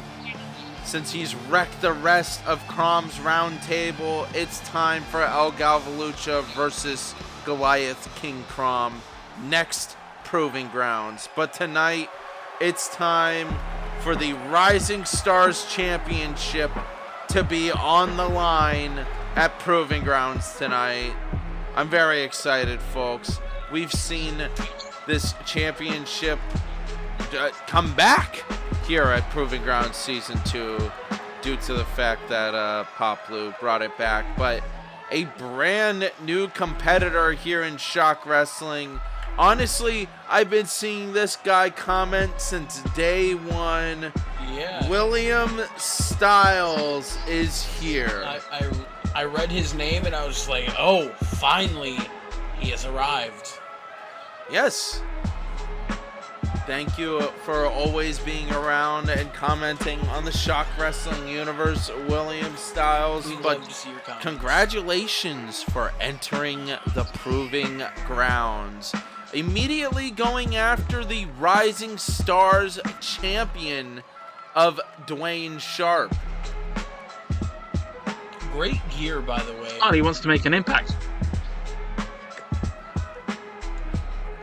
since he's wrecked the rest of Crom's round table, it's time for El Galvalucha versus Goliath King Crom. Next Proving Grounds. But tonight, it's time for the Rising Stars Championship to be on the line at Proving Grounds tonight. I'm very excited, folks. We've seen this championship come back here at Proving Grounds Season 2 due to the fact that Pop Blue brought it back. But a brand new competitor here in Shock Wrestling. Honestly, I've been seeing this guy comment since day one. Yeah. William Styles is here. I read his name and I was just like, oh, finally, he has arrived. Yes. Thank you for always being around and commenting on the Shock Wrestling universe, William Styles. We but love to see your comments. congratulations for entering the Proving Grounds. Immediately going after the Rising Stars champion of Dwayne Sharp. Great gear, by the way. Oh, he wants to make an impact.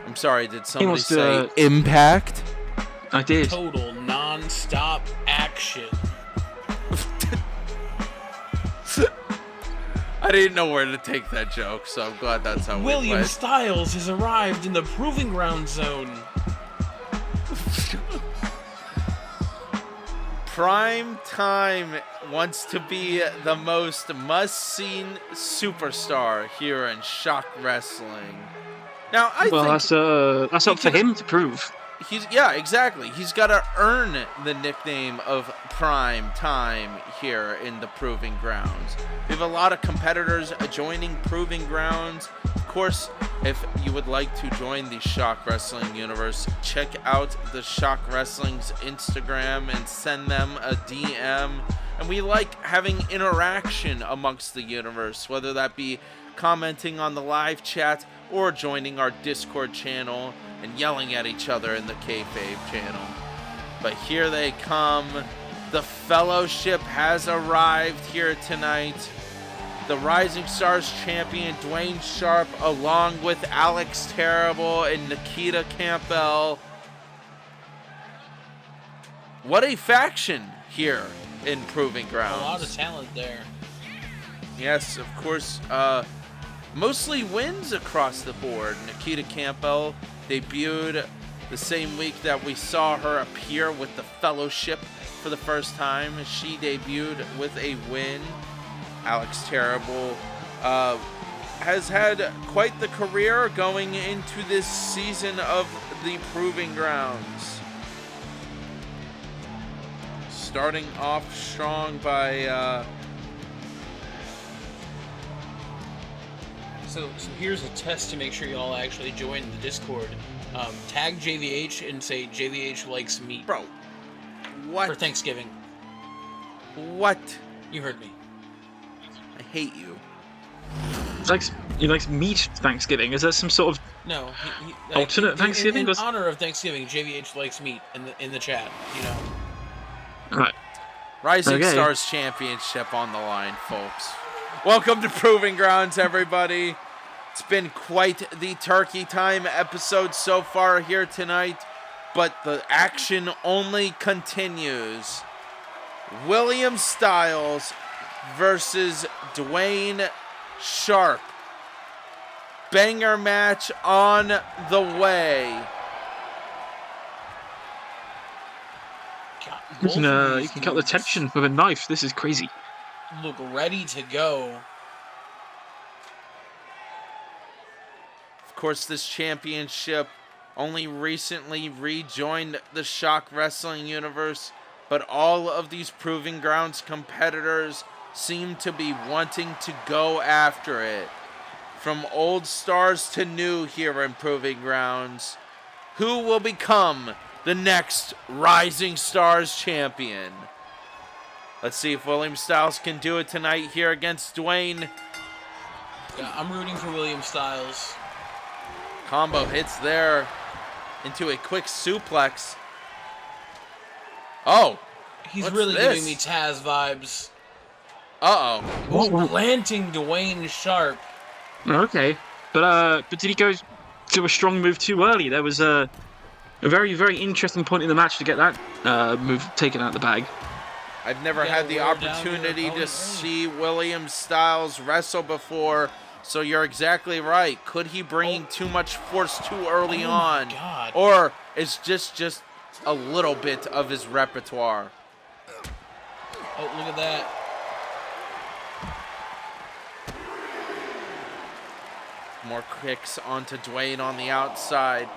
I'm sorry, did somebody wants say to- impact? I did. Total non-stop action. I didn't know where to take that joke, so I'm glad that's how we William went. Styles has arrived in the Proving Ground zone. Prime Time wants to be the most must-seen superstar here in Shock Wrestling. Now, I think that's up for him to prove. Exactly. He's got to earn the nickname of Prime Time here in the Proving Grounds. We have a lot of competitors joining Proving Grounds. Of course, if you would like to join the Shock Wrestling universe, check out the Shock Wrestling's Instagram and send them a DM. And we like having interaction amongst the universe, whether that be commenting on the live chat or joining our Discord channel and yelling at each other in the Kayfabe channel. But here they come. The Fellowship has arrived here tonight. The Rising Stars champion Dwayne Sharp, along with Alex Terrible and Nikita Campbell. What a faction here in Proving Grounds. A lot of talent there. Yes, of course. Mostly wins across the board. Nikita Campbell debuted the same week that we saw her appear with the Fellowship for the first time. She debuted with a win. Alex Terrible has had quite the career going into this season of the Proving Grounds. Starting off strong by... So here's a test to make sure you all actually join the Discord. Tag JVH and say JVH likes meat. Bro, what? For Thanksgiving. What? You heard me. I hate you. He likes meat Thanksgiving. Is that some sort of No, alternate Thanksgiving? In honor of Thanksgiving, JVH likes meat in the chat. You know. Right. Rising Stars Championship on the line, folks. Welcome to Proving Grounds, everybody. It's been quite the turkey time episode so far here tonight, but the action only continues. William Styles versus Dwayne Sharp. Banger match on the way. You can cut the tension with a knife. This is crazy. Look ready to go. Of course, this championship only recently rejoined the ShockWrestling universe, but all of these Proving Grounds competitors seem to be wanting to go after it. From old stars to new here in Proving Grounds, who will become the next Rising Stars champion? Let's see if William Styles can do it tonight here against Dwayne. Yeah, I'm rooting for William Styles. Combo hits there into a quick suplex. Oh, he's really giving me Taz vibes. Uh-oh. Planting Dwayne Sharp. Okay, but did he go to a strong move too early? There was a very, very interesting point in the match to get that move taken out of the bag. I've never had the opportunity to see William Styles wrestle before, so you're exactly right. Could he bring too much force too early on? God. Or is just a little bit of his repertoire? Oh, look at that. More kicks onto Dwayne on the outside.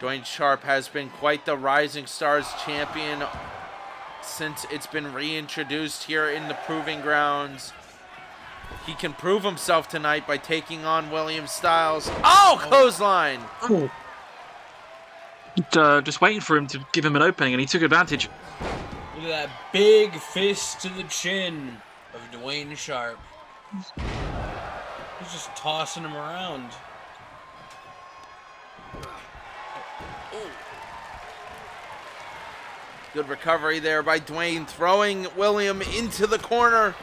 Dwayne Sharp has been quite the Rising Stars champion since it's been reintroduced here in the Proving Grounds. He can prove himself tonight by taking on William Styles. Oh, clothesline! Oh. Just waiting for him to give him an opening, and he took advantage. Look at that big fist to the chin of Dwayne Sharp. He's just tossing him around. Good recovery there by Dwayne, throwing William into the corner.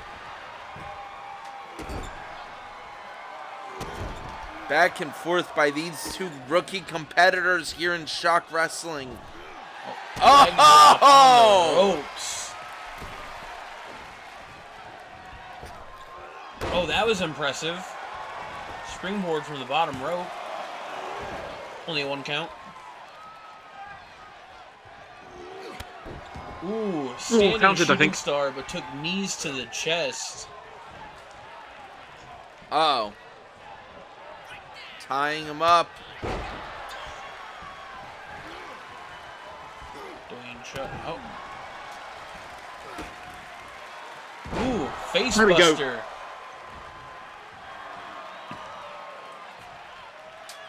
Back and forth by these two rookie competitors here in ShockWrestling. Oh! Ropes. Oh, that was impressive. Springboard from the bottom rope. Only one count. Ooh, standing shooting star, but took knees to the chest. Uh-oh. Tying him up. Dwayne Sharp. Oh. Ooh, face buster.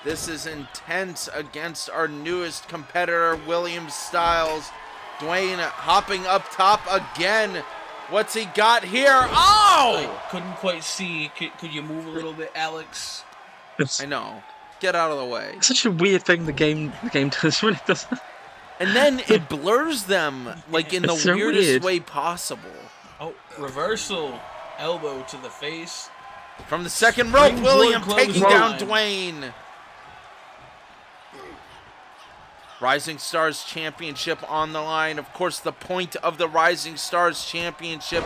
This is intense against our newest competitor, William Styles. Dwayne hopping up top again. What's he got here? Oh! I couldn't quite see. Could you move a little bit, Alex? I know. Get out of the way. It's such a weird thing the game does when it does. And then it blurs them like in the so weirdest way possible. Oh, reversal. Elbow to the face. From the second rope, William taking down Dwayne. Rising Stars Championship on the line. Of course, the point of the Rising Stars Championship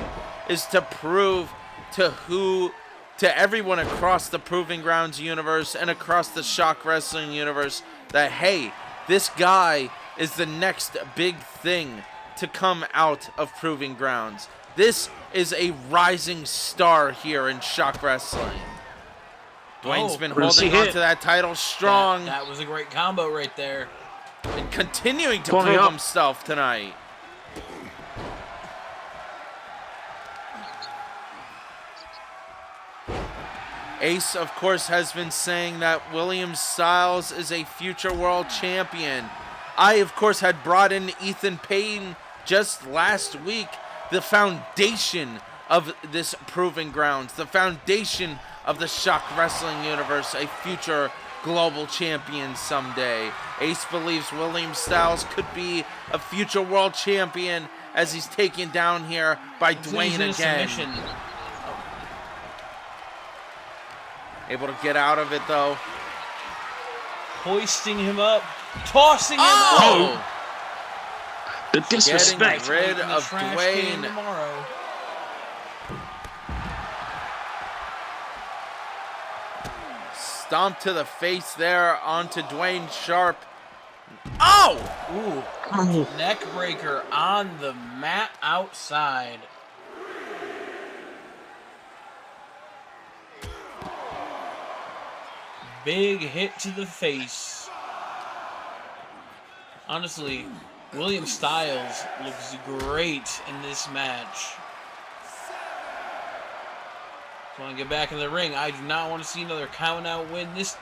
is to prove to everyone across the Proving Grounds universe and across the ShockWrestling universe that, hey, this guy is the next big thing to come out of Proving Grounds. This is a rising star here in ShockWrestling. Dwayne's been holding on to that title strong. That was a great combo right there. And continuing to prove himself tonight. Ace, of course, has been saying that William Styles is a future world champion. I, of course, had brought in Ethan Payne just last week, the foundation of this Proving Grounds, the foundation of the Shock Wrestling universe, a future global champion someday. Ace believes William Styles could be a future world champion as he's taken down here by Dwayne again. Able to get out of it though. Hoisting him up, tossing him up. The disrespect. Getting rid of Dwayne. Stomp to the face there onto Dwayne Sharp. Oh! Ooh. Neck breaker on the mat outside. Big hit to the face. Honestly, William Styles looks great in this match. I want to get back in the ring. I do not want to see another count-out win this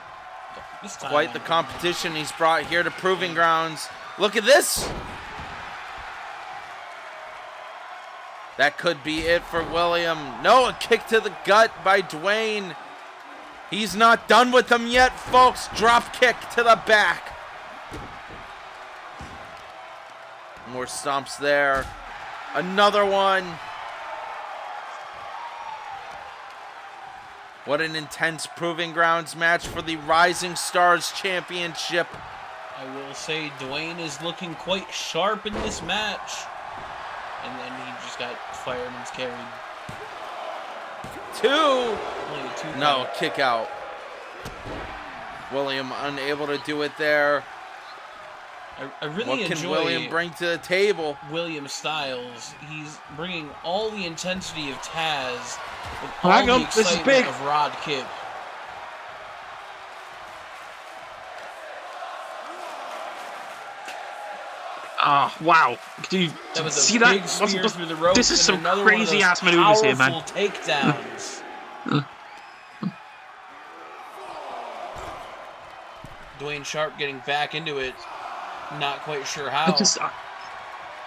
time. Quite the competition he's brought here to Proving Grounds. Look at this. That could be it for William. No, a kick to the gut by Dwayne. He's not done with him yet, folks. Drop kick to the back. More stomps there. Another one. What an intense Proving Grounds match for the Rising Stars Championship. I will say Dwayne is looking quite sharp in this match. And then he just got fireman's carried. Two. No, count. kick out. William unable to do it there. I really what enjoy can William bring to the table? William Styles. He's bringing all the intensity of Taz with all the excitement of Rod Kip. Wow. Do you see that? Through the ropes, this is some crazy ass maneuvers here, man. Takedowns. Dwayne Sharp getting back into it. Not quite sure how.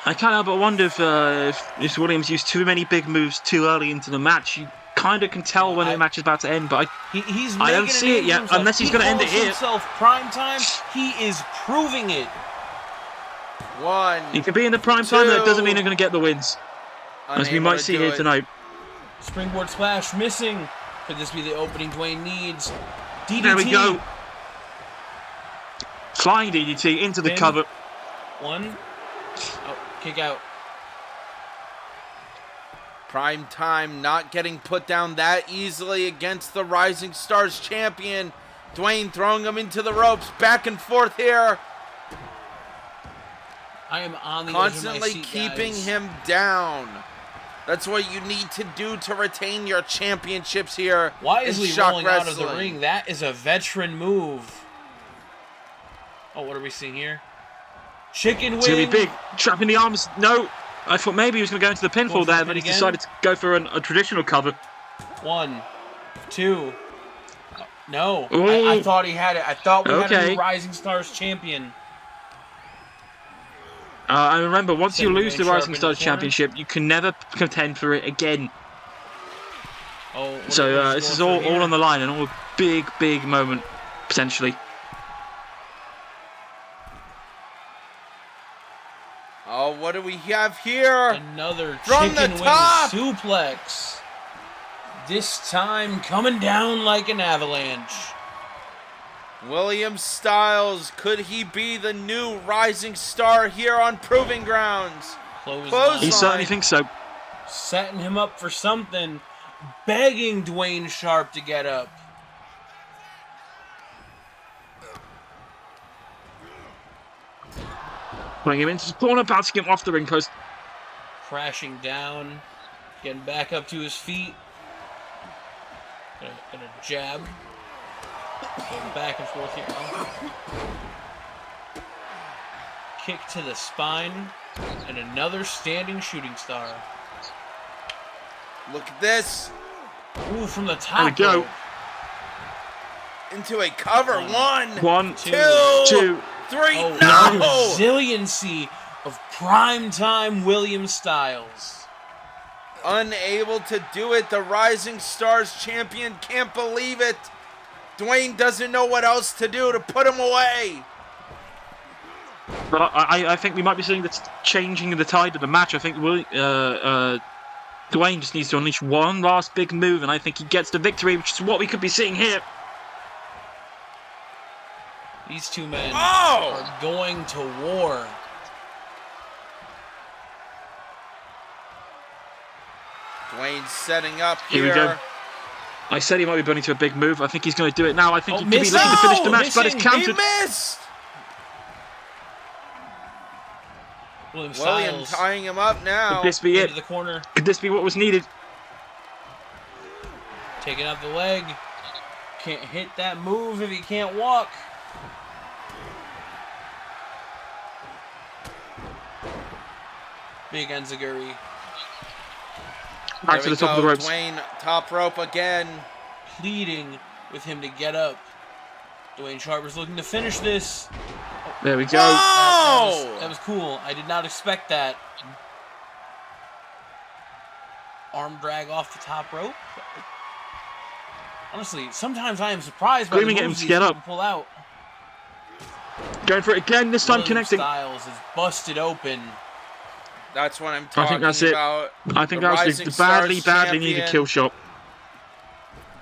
I can't help but wonder if Williams used too many big moves too early into the match. You kind of can tell when the match is about to end, but I don't see it yet, unless he's going to end it here. Himself prime time, he is proving it. One. He could be in the prime time, that doesn't mean they're going to get the wins. As we might see here tonight. Springboard splash missing. Could this be the opening Dwayne needs? DDT. There we go. Flying DDT into the cover. One. Oh, kick out. Prime time not getting put down that easily against the Rising Stars champion. Dwayne throwing him into the ropes, back and forth here. I am on the constantly edge of my seat, keeping guys. him down. That's what you need to do to retain your championships here. Wisely rolling Wrestling. out of the ring. That is a veteran move. Oh, what are we seeing here? Chicken wing. It's going to be big. Trapping the arms. No. I thought maybe he was going to go into the pinfall there, but he decided to go for a traditional cover. 1, 2. No. I thought he had it. I thought we had a new Rising Stars champion. I remember, once you lose the Rising Stars Championship, you can never contend for it again. Oh, so this is all on the line, and all a big, big moment, potentially. Oh, what do we have here? Another from chicken the wing top suplex. This time coming down like an avalanche. William Styles, could he be the new rising star here on Proving Grounds? He certainly thinks so. Setting him up for something. Begging Dwayne Sharp to get up. Putting him into his corner, bouncing him off the ring post. Crashing down. Getting back up to his feet. Gonna jab. Going back and forth here. Kick to the spine. And another standing shooting star. Look at this. Ooh, from the top. There we go. Into a cover. One, two. Three. Oh, no. Resiliency of primetime William Styles. unable to do it. The Rising Stars champion can't believe it. Dwayne doesn't know what else to do to put him away. But I think we might be seeing the changing of the tide of the match. I think Dwayne just needs to unleash one last big move, and I think he gets the victory, which is what we could be seeing here. These two men are going to war. Dwayne's setting up here. Here we go. I said he might be burning to a big move. I think he's going to do it now. I think he could be looking to finish the match, but it's countered. He missed! William tying him up now. Could this be it? The corner. Could this be what was needed? Taking out the leg. Can't hit that move if he can't walk. Big enziguri. Back to the top of the ropes. Dwayne, top rope again. Pleading with him to get up. Dwayne Sharper's looking to finish this. There we go. That was cool. I did not expect that. Arm drag off the top rope. Honestly, sometimes I am surprised by the moves these people pull out. Going for it again, this time connecting. Styles is busted open. That's what I'm talking about. I think that's it. I think that was the badly needed kill shot.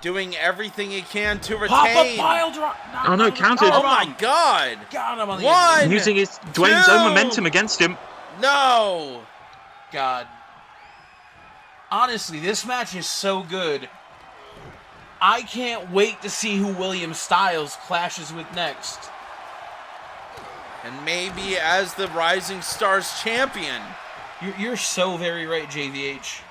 Doing everything he can to retain. Pop up pile drop. Oh no, counted. Oh my god. Got him on the One. Using Dwayne's own momentum against him. No. God. Honestly, this match is so good. I can't wait to see who William Styles clashes with next. And maybe as the Rising Stars champion. You're so very right, JVH.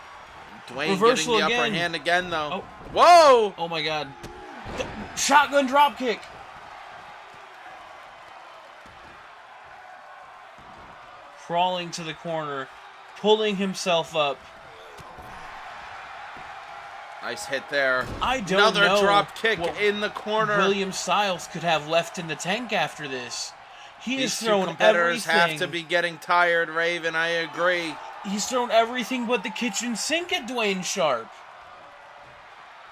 Dwayne Reversal getting the upper again. hand again, though. Oh. Whoa! Oh my god. Shotgun dropkick. Crawling to the corner, pulling himself up. Nice hit there. I don't know. Another drop kick in the corner. William Styles could have left in the tank after this. These two competitors have to be getting tired, Raven. I agree. He's thrown everything but the kitchen sink at Dwayne Sharp.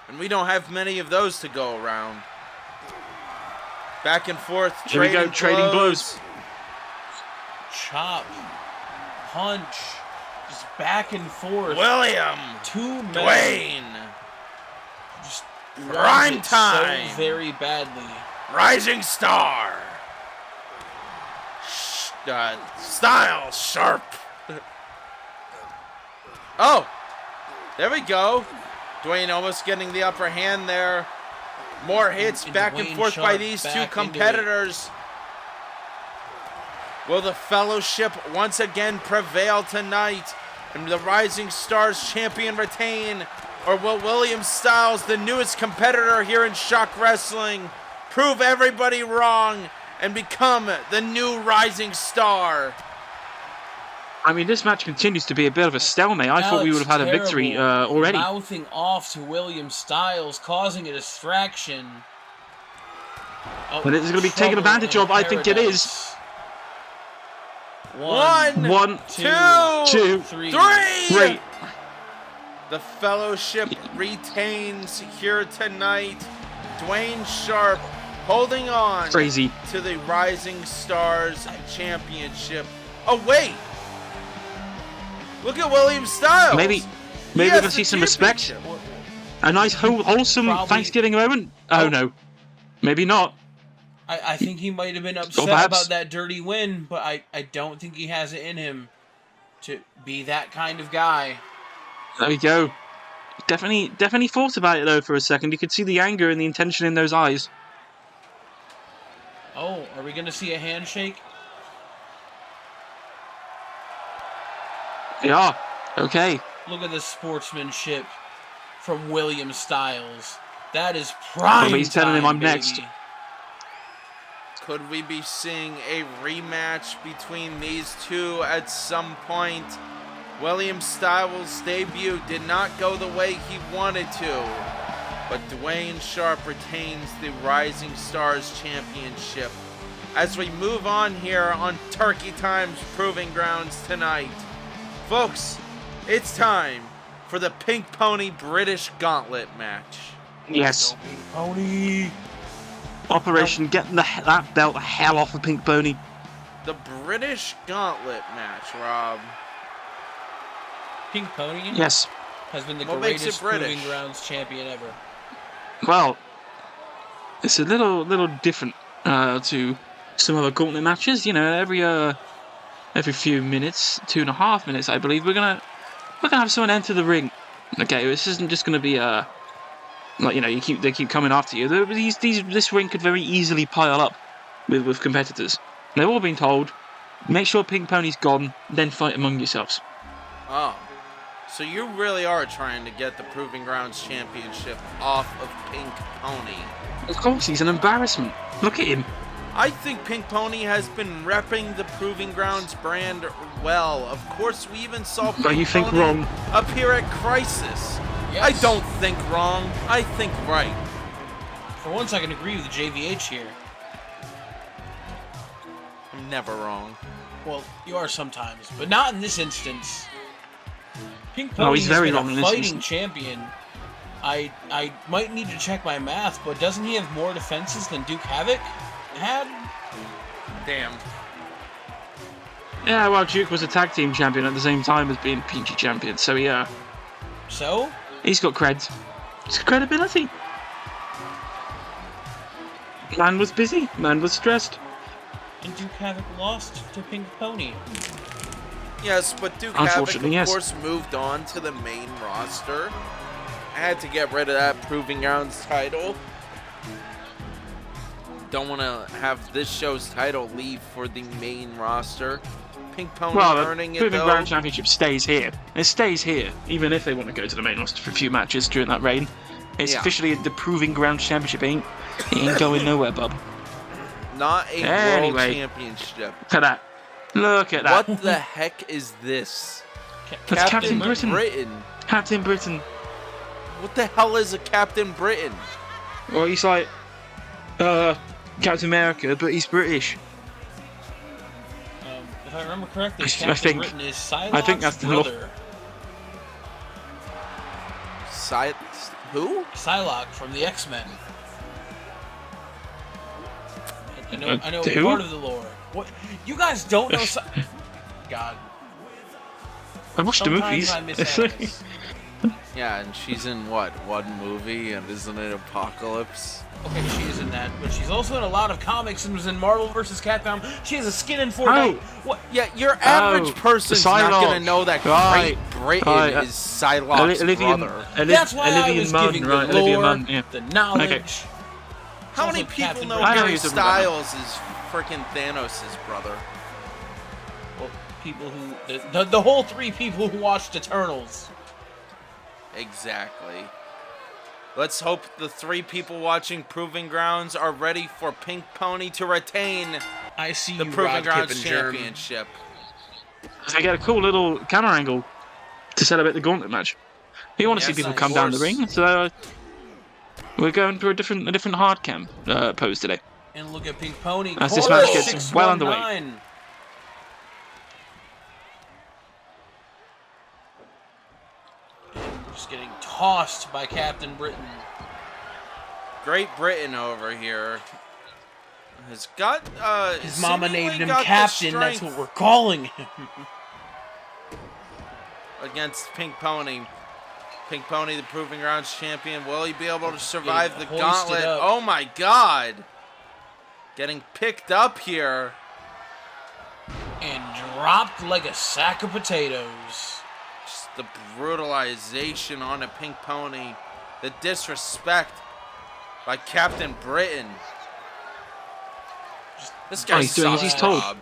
And we don't have many of those to go around. Back and forth, Here we go, trading blows. Chop. Punch. Just back and forth. William. Two men. Dwayne. Just prime time. So very badly. Rising Star. Styles Sharp. Oh, there we go. Dwayne almost getting the upper hand there. More hits back and forth by these two competitors. Will the Fellowship once again prevail tonight and the Rising Stars champion retain? Or will William Styles, the newest competitor here in Shock Wrestling, prove everybody wrong and become the new Rising Star? I mean, this match continues to be a bit of a stalemate. I thought we would have had a victory already. Mouthing off to William Styles, causing a distraction. Oh, but it's going to be taken advantage of. I think it is. One, two, three. The Fellowship retains secure tonight. Dwayne Sharp holding on to the Rising Stars Championship. Oh, wait. Look at William Styles. Maybe we're going to see some respect. A nice, wholesome Thanksgiving moment. Oh, no. Maybe not. I think he might have been upset about that dirty win, but I don't think he has it in him to be that kind of guy. There we go. Definitely thought about it, though, for a second. You could see the anger and the intention in those eyes. Oh, are we going to see a handshake? Yeah, okay. Look at the sportsmanship from William Styles. That is prime he's telling him I'm baby. next. Could we be seeing a rematch between these two at some point? William Styles' debut did not go the way he wanted to, but Dwayne Sharp retains the Rising Stars Championship. As we move on here on Turkey Time's Proving Grounds tonight, folks, it's time for the Pink Pony British Gauntlet match. Yes. Pink Pony. Operation getting that belt the hell off of Pink Pony. The British Gauntlet match, Rob. Pink Pony? Yes. Has been the What makes greatest it British? Proving Grounds champion ever. Well, it's a little different to some other gauntlet matches. You know, every few minutes, 2.5 minutes, I believe, we're gonna have someone enter the ring. Okay, this isn't just gonna be like, you know, they keep coming after you. This ring could very easily pile up with competitors. They've all been told, make sure Pink Pony's gone, then fight among yourselves. Oh. So you really are trying to get the Proving Grounds Championship off of Pink Pony. Of course, he's an embarrassment. Look at him. I think Pink Pony has been repping the Proving Grounds brand well. Of course, we even saw Pink you think Pony wrong. appear at Crisis. Yes. I don't think wrong. I think right. For once, I can agree with the JVH here. I'm never wrong. Well, you are sometimes, but not in this instance. Pink Pony Oh, he's very has wrong been in a this fighting instance. champion. I might need to check my math, but doesn't he have more defenses than Duke Havoc had? Damn. Yeah, well, Duke was a tag team champion at the same time as being PG champion, so yeah, So? he's got cred. It's credibility. Man was busy. Man was stressed. And Duke Havoc lost to Pink Pony. Yes, but Duke Havoc, of Unfortunately, yes. course, moved on to the main roster. I had to get rid of that Proving Grounds title. Don't want to have this show's title leave for the main roster. Pink Pony Well, earning the it, Proving though. Ground Championship stays here. It stays here, even if they want to go to the main roster for a few matches during that reign. It's Yeah. officially the Proving Ground Championship. It ain't going nowhere, bub. Not a Anyway. world championship. Look at that. Look at that. What the heck is this? That's Captain Britain. Britain. Captain Britain. What the hell is a Captain Britain? Well, he's like, Captain America, but he's British. If I remember correctly, I Captain think- Britain is I think Psylocke's that's the law. brother. Who? Psylocke from the X-Men. I know who? part of the lore. What? You guys don't know God. I watched the Sometimes movies. I miss Alice. Yeah, and she's in what? One movie, and isn't it Apocalypse? Okay, she is in that, but she's also in a lot of comics and was in Marvel vs. Capcom. She has a skin in Fortnite. What? Yeah, your average person's not Psylocke. gonna know that Right. Great Britain Right. is Psylocke's brother. That's why I Olivia was Munn, giving right, the Olivia lore, Munn, yeah. the knowledge. Okay. How Also many people Captain know Britain. I know Harry he's a brother. Styles is freaking Thanos' brother? Well, people who the whole three people who watched Eternals. Exactly. Let's hope the three people watching Proving Grounds are ready for Pink Pony to retain I see the you, Proving Rod Grounds Kippinger. Championship. They get a cool little camera angle to celebrate the gauntlet match. You want to see Yes, people of come down the course. ring, so we're going for a different hard cam pose today. And look at Pink Pony. As this Corner match gets 619. well underway. Just getting tossed by Captain Britain. Great Britain over here has got His mama seemingly named him got the Captain, that's strength what we're calling him. against Pink Pony. Pink Pony, the Proving Grounds champion. Will he be able to survive the Getting gauntlet? hoisted up. Oh my god! Getting picked up here. And dropped like a sack of potatoes. Just the brutalization on a Pink Pony. The disrespect by Captain Britain. This guy he's doing as sucks, he's told. Rob.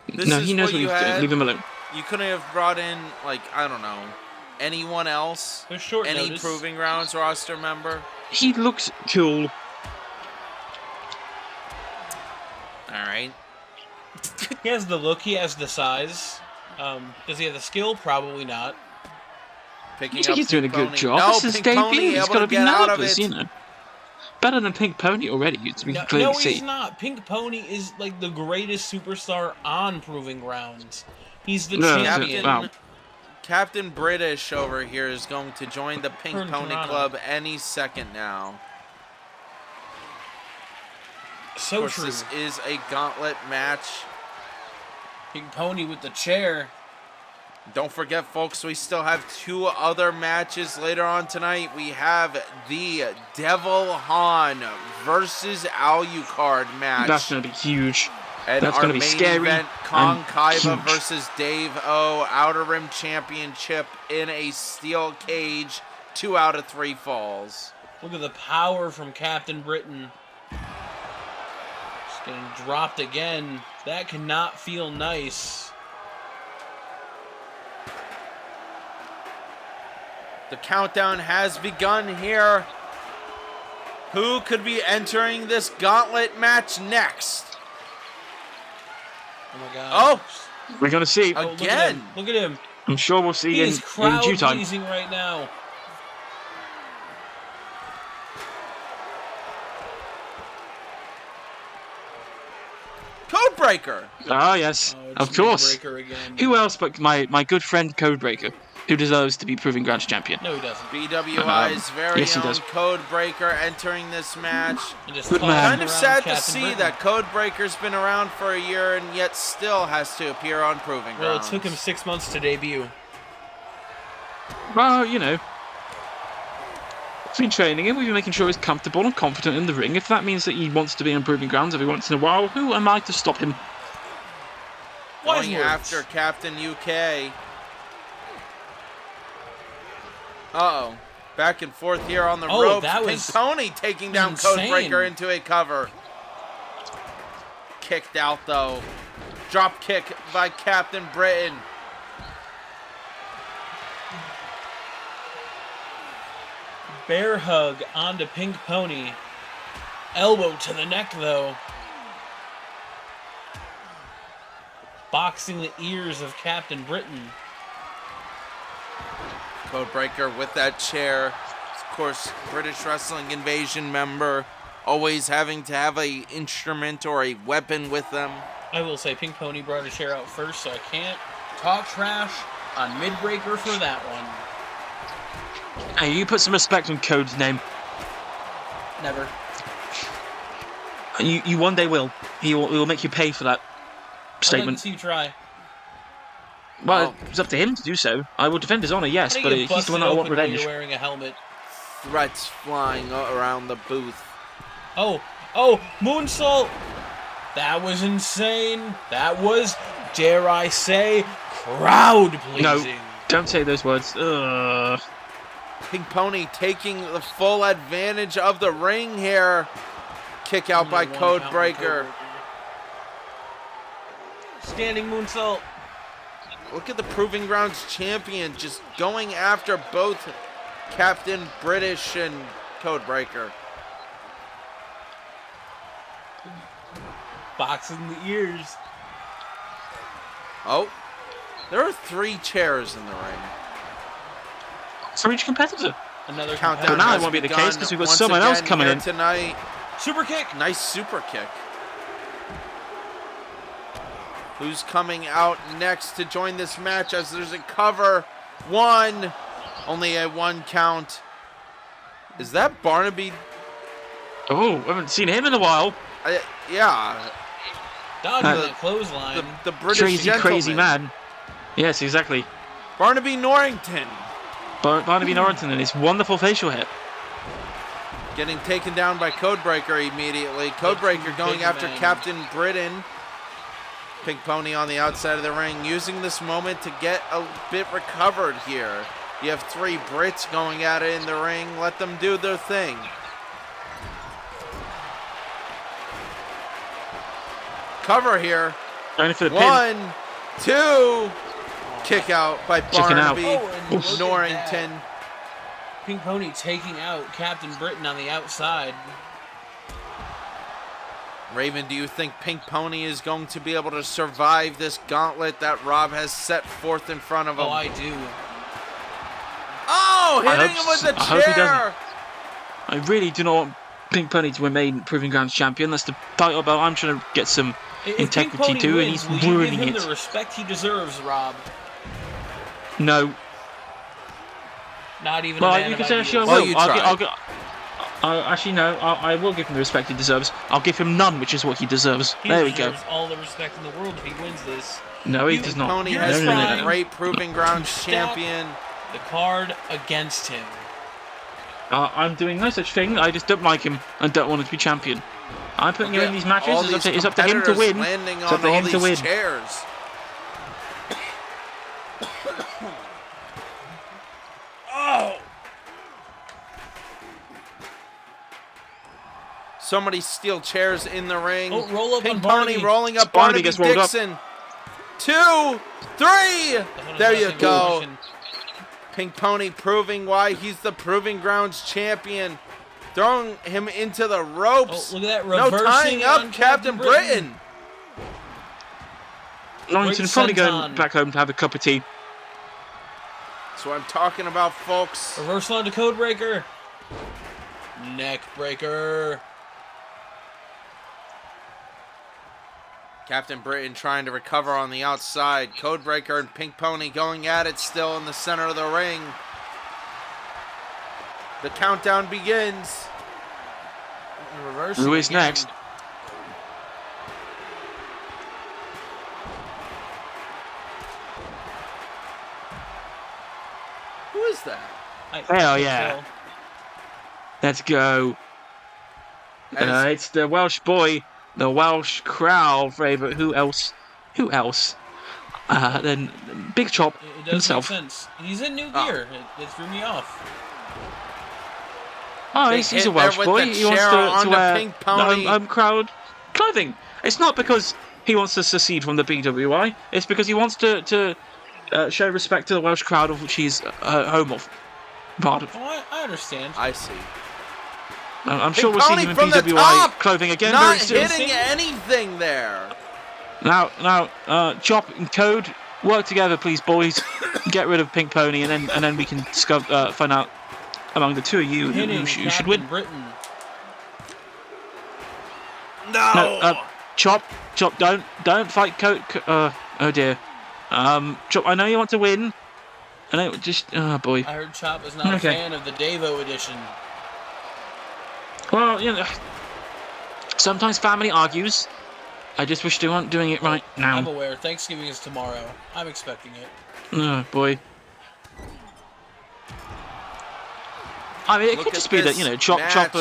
This No, is he knows what you he's doing. had? Leave him alone. You couldn't have brought in, like, I don't know, anyone else? There's short Any notice. Proving Grounds roster member? He looks cool. Alright. He has the look, he has the size. Does he have the skill? Probably not. Picking I think he's doing a Pink good Pony. job. No, This is Pink debut. Pony He's able got to to be get out of nervous, it. you know. Better than Pink Pony already, to be clearly No, see. he's not. Pink Pony is like the greatest superstar on Proving Grounds. He's the No, champion. wow. Captain British over here is going to join the Pink Pony Toronto. Club any second now. So Of course, true. this is a gauntlet match. Pink Pony with the chair. Don't forget, folks, we still have 2 other matches later on tonight. We have the Devil Han versus Alucard match. That's going to be huge. And That's our gonna be main scary event, Kong and Kaiba huge. versus Dave O, Outer Rim Championship in a steel cage. 2 out of 3 falls. Look at the power from Captain Britain. Just getting dropped again. That cannot feel nice. The countdown has begun here. Who could be entering this gauntlet match next? Oh my god. Oh, We're going to see. Oh, look at again. him. Look at him. I'm sure we'll see He in is due crowd time. pleasing right now. Codebreaker. Ah, yes. Oh, it's Of course. Breaker again. Who else but my good friend Codebreaker, who deserves to be Proving Grounds champion? No, he doesn't. BWI's very yes, he own does. Codebreaker entering this match. He just Good tossed man. Kind of around sad to Captain see Britain. that Codebreaker's been around for a year and yet still has to appear on Proving Well, it Grounds. took him 6 months to debut. Well, you know. We've been training him, we've been making sure he's comfortable and confident in the ring. If that means that he wants to be on Proving Grounds every once in a while, who am I to stop him? Wise Going words. after Captain UK. Uh-oh. Back and forth here on the Oh, ropes. that Pink was Pony taking down insane. Codebreaker into a cover. Kicked out, though. Drop kick by Captain Britain. Bear hug onto Pink Pony. Elbow to the neck, though. Boxing the ears of Captain Britain. Codebreaker with that chair. Of course, British Wrestling Invasion member. Always having to have a instrument or a weapon with them. I will say Pink Pony brought a chair out first, so I can't talk trash on Midbreaker for that one. Hey, you put some respect on Code's name. Never. You one day will. He will make you pay for that I'd like to statement. see you try. Well, it's up to him to do so. I will defend his honour, yes, How do but you get he's the one busted that I want open while revenge. You're wearing a helmet. Threats flying around the booth. Oh, moonsault! That was insane. That was, dare I say, crowd pleasing. No, don't say those words. Ugh. Pink Pony taking the full advantage of the ring here. Kick out by Only one count with Codebreaker. Standing moonsault. Look at the Proving Grounds champion just going after both Captain British and Codebreaker. Boxing the ears. Oh, there are 3 chairs in the ring. For each competitor. Another Countdown But now has it won't be the begun case 'cause we've got once someone else again coming here in. tonight. super kick. Nice super kick. Who's coming out next to join this match as there's a cover? 1. Only a 1 count. Is that Barnaby? Oh, I haven't seen him in a while. Yeah. Dodging Uh, that clothesline. The British Crazy, gentleman. crazy man. Yes, exactly. Barnaby Norrington. Barnaby Norrington and his wonderful facial hair. Getting taken down by Codebreaker immediately. Codebreaker going big after man. Captain Britain. Pink Pony on the outside of the ring, using this moment to get a bit recovered here. You have 3 Brits going at it in the ring. Let them do their thing. Cover here. Going for the pin. 1, 2. Kick out by Chicken out. Barnaby Oh, and look at Norrington. that. Pink Pony taking out Captain Britain on the outside. Raven, do you think Pink Pony is going to be able to survive this gauntlet that Rob has set forth in front of him? Oh, I do. Oh, I hitting hope him with the I hope he chair. I really do not want Pink Pony to remain Proving Grounds champion. That's the title belt I'm trying to get some If integrity Pink Pony too, and wins, he's will you ruining give him it. the respect he deserves, Rob? No. Not even Well, a man you of can say ideas. actually I Well, will. you I'll tried. actually, no. I will give him the respect he deserves. I'll give him none, which is what he deserves. He There we go. deserves all the respect in the world if he wins this. No, he You- does not. Pony You're has no, been no, a no. great proving grounds stack champion. the card against him. I'm doing no such thing. I just don't like him and don't want him to be champion. I'm putting him in these matches. All It's these up to him to competitors win. landing It's up on to all him to these win. chairs. Oh! So many steel chairs in the ring. Oh, roll up Pink on Pony Barnaby. rolling up Barnaby Barnaby gets rolled up. Dixon. 2, 3. There you go. Pink Pony proving why he's the proving grounds champion. Throwing him into the ropes. Oh, look at that No reversing tying up on Captain Britain. Lawrence probably going senton. back home to have a cup of tea. That's what I'm talking about, folks. Reversal onto Codebreaker. Neck breaker. Captain Britain trying to recover on the outside. Codebreaker and Pink Pony going at it still in the center of the ring. The countdown begins. Reversing Who is again. next? Who is that? Hell yeah. Let's go. As- It's the Welsh boy, the Welsh crowd favourite. Who else? Who else? Then Big Chop It does himself. make sense. He's in new Oh. gear. It threw me off. Oh, They he's hit a Welsh there with boy. the He wants chair to onto wear Pink Pony. home crowd clothing. It's not because he wants to secede from the BWI. It's because he wants to show respect to the Welsh crowd of which he's home of. Part of. Oh, I understand. I see. I'm sure we'll Pony see him in from the BWI top! clothing again Not very soon. hitting anything there. Now, Chop and Code, work together, please, boys. Get rid of Pink Pony, and then we can find out among the two of you Hitting who should Captain win. Britain. No. Chop, don't fight Code. Oh dear. Chop, I know you want to win. I know, just boy. I heard Chop is not a Okay. fan of the Devo edition. Well, you know, sometimes family argues. I just wish they weren't doing it right I'm now. aware. Thanksgiving is tomorrow. I'm expecting it. Oh boy. I mean, it Look could at just be that this Chopper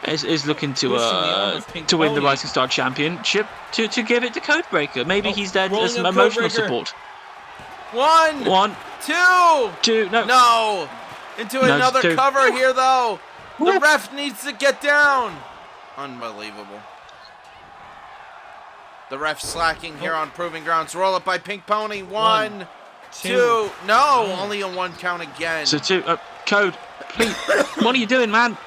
match. is looking Twisting the arm to of Pink to win the Pony. Rising Star Championship to give it to Codebreaker. Maybe Oh, he's there rolling as some up emotional Codebreaker. support. 1, 1, 2. 2, no. No. Into No, another two. cover here, though. The Woo. ref needs to get down. Unbelievable. The ref slacking here on Proving Grounds. Roll up by Pink Pony. 1, 2. No, only a 1 count again. So 2, Code, please. What are you doing, man?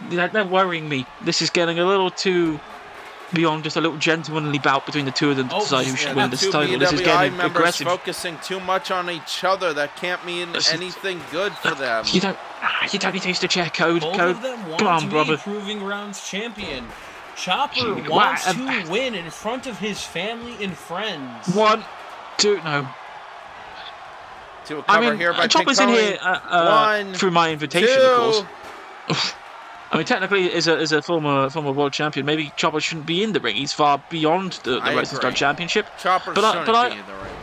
They're worrying me. This is getting a little too beyond just a little gentlemanly bout between the two of them to Oh, decide who should Yeah, win the this two title. This is BWI getting members aggressive. focusing too much on each other. That can't mean This is- anything good for them. You don't need to use the chair, Code. Both Code, of them want come on, to brother. be Proving Grounds champion. Chopper Gee, wants why- to win in front of his family and friends. 1, 2, no. To a I cover mean, here by Chopper's Pink in Pony. here 1, through my invitation, 2. of course. I mean, technically, as a former world champion, maybe Chopper shouldn't be in the ring. He's far beyond the I Rising Star agree. Championship. Chopper But I- shouldn't but I- be in the ring.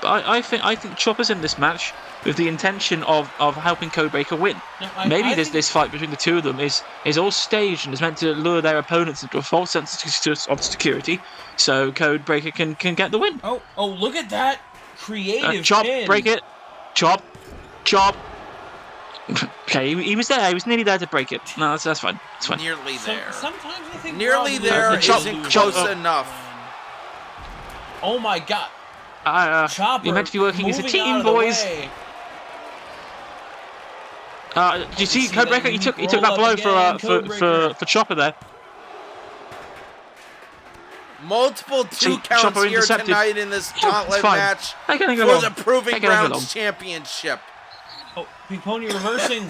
But I think Chopper's in this match with the intention of helping Codebreaker win. No, Maybe I this think- this fight between the two of them is all staged and is meant to lure their opponents into a false sense of security, so Codebreaker can get the win. Oh, look at that creative Chop, pin. break it. Chop. Okay, he was there. He was nearly there to break it. No, that's fine. It's fine. Nearly there. Sometimes I think Nearly Rob there loses Chop- isn't to Chop- close enough. Oh my God! Chopper, You're meant to be working as a moving out team, of the boys. way. Do you see See that Codebreaker? He took roll that up blow again, for Codebreaker. Chopper there. Multiple 2 See, counts Chopper here intercepted. tonight in this gauntlet fine. match I can for go the along. Proving I can go along. Grounds Championship. Oh, Pink Pony reversing.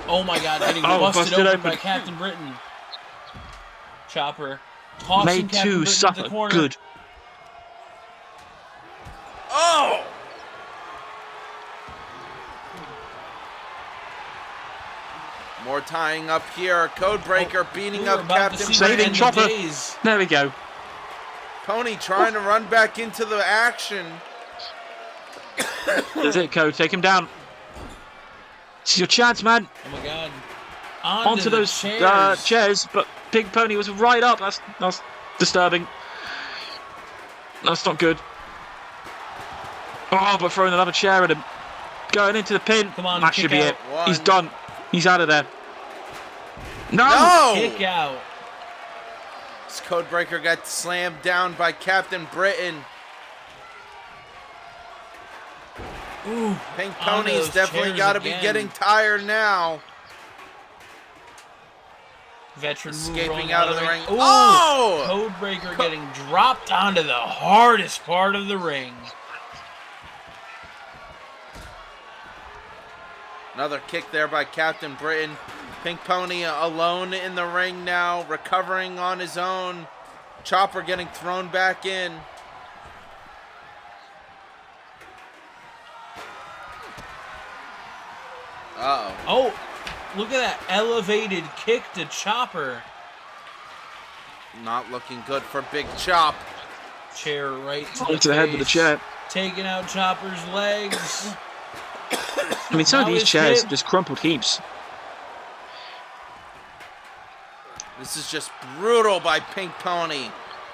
Oh my God! Getting Oh, busted busted open open. by Captain Britain. Chopper tossing Made Captain two Britain to suffer. the corner. Good. Oh! More tying up here. Codebreaker beating up Captain Saving Chopper. Days. There we go. Pony trying to run back into the action. That's it, Code. Take him down. It's your chance, man. Oh my god. Onto those chairs, but Big Pony was right up. That's disturbing. That's not good. Oh, but throwing another chair at him. Going into the pin. Come on, that should be it. One. He's done. He's out of there. No! No! Kick out. This Codebreaker got slammed down by Captain Britain. Ooh, Pink onto Pony's those definitely chairs got to be again. getting tired now. Veteran move Escaping rolling out of the ring. Ooh, Oh! Codebreaker getting dropped onto the hardest part of the ring. Another kick there by Captain Britain. Pink Pony alone in the ring now, recovering on his own. Chopper getting thrown back in. Uh-oh. Oh, look at that elevated kick to Chopper. Not looking good for Big Chop. Chair right To the head with the face. chair. Taking out Chopper's legs. I mean, some of Now these his chairs hip. are just crumpled heaps. This is just brutal by Pink Pony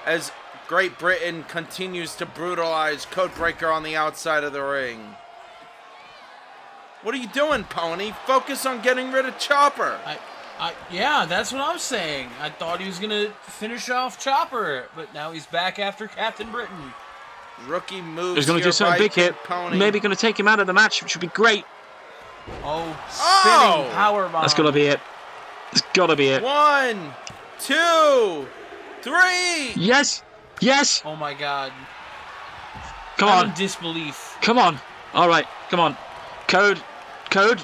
as Great Britain continues to brutalize Codebreaker on the outside of the ring. What are you doing, Pony? Focus on getting rid of Chopper. Yeah, that's what I'm saying. I thought he was gonna finish off Chopper, but now he's back after Captain Britain. Rookie moves He's going to here do something by big here. Pink Pony. Maybe going to take him out of the match, which would be great. Oh, spinning Oh! powerbomb. That's got to be it. It's got to be it. 1, 2, 3. Yes! Yes! Oh my god. Come I'm in on. disbelief. Come on. All right. Come on. Code. Chop.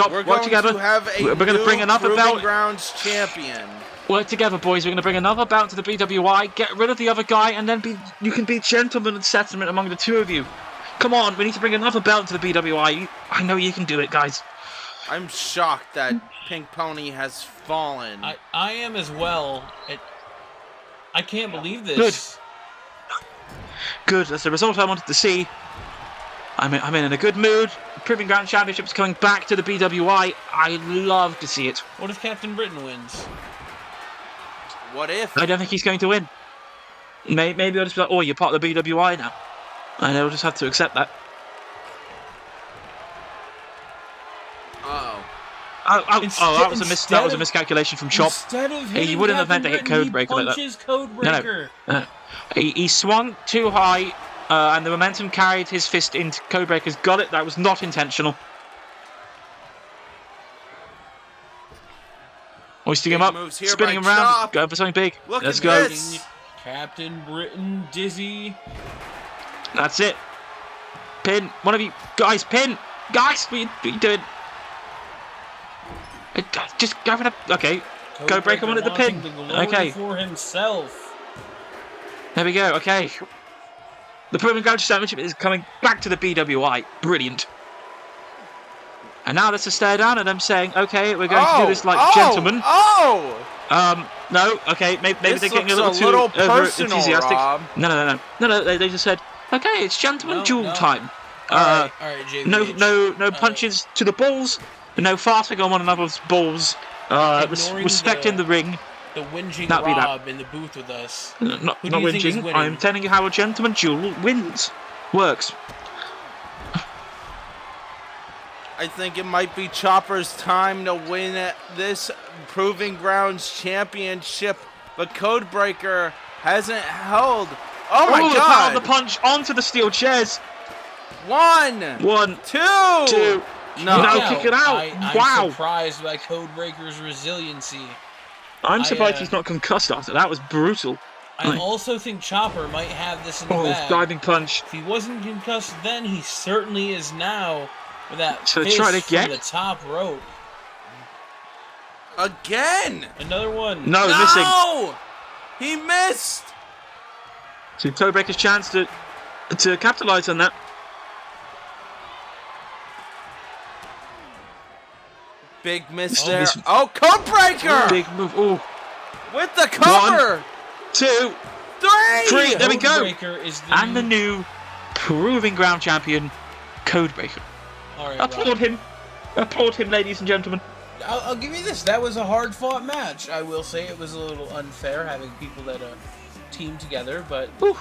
We're Work going together. to have a We're going to bring another Proving belt. Grounds champion. Work together, boys. We're going to bring another belt to the BWI. Get rid of the other guy, and then you can be gentlemen and settlement among the two of you. Come on. We need to bring another belt to the BWI. I know you can do it, guys. I'm shocked that Pink Pony has fallen. I am as well. I can't believe this. Good. That's the result I wanted to see. I'm in a good mood. Proving Ground Championship's coming back to the BWI. I love to see it. What if Captain Britain wins? What if? I don't think he's going to win. Maybe I'll just be like, oh, you're part of the BWI now. And I'll just have to accept that. Uh-oh. That was a miscalculation from Chop. Instead of hitting He wouldn't have meant to hit Captain Codebreaker Britain, like he that. punches Codebreaker. No. He swung too high, and the momentum carried his fist into Codebreaker's. Got it. That was not intentional. Hoisting him Big up, moves here spinning by him round, Chop. going for something big. Look Let's at go. this. Captain Britain dizzy. That's it. Pin. One of you guys, pin. Guys, what are you doing? Just go for the... Okay. Codebreaker wanted the pin. wanting the glory Okay. for himself. There we go. Okay. The Proving Ground Championship is coming back to the BWI. Brilliant. And now let's just stare down at them saying, okay, we're going to do this like gentlemen. No, okay, maybe This they're getting a looks little too personal, enthusiastic. Rob. No, they just said, okay, it's gentleman duel No. time. All right, JVH. No punches to the balls, no farting on one another's balls, Ignoring respecting the ring. The whinging That'd be that. Rob in the booth with us. Not Who do you think is whinging, winning? I'm telling you how a gentleman duel works. I think it might be Chopper's time to win this Proving Grounds championship. But Codebreaker hasn't held. Oh my the power god! of the punch onto the steel chairs. 1, 2. No. Kick it out. I'm Wow. surprised by Codebreaker's resiliency. I'm surprised I, he's not concussed after that. Was brutal. I Right. also think Chopper might have this in the Oh, bag. diving punch. If he wasn't concussed then, he certainly is now with that So fist try it from again? the top rope. Again! Another one. No, missing. No! He missed! So Codebreaker's chance to to capitalise on that. Big miss Oh, there. this- Oh, code breaker! Big move. Oh, With the cover! 2, 3. There we go. Codebreaker is the And the new Proving Ground champion, Codebreaker. All right, Applaud him. Applaud him, ladies and gentlemen. I'll give you this. That was a hard-fought match. I will say it was a little unfair having people that team together, but Whew.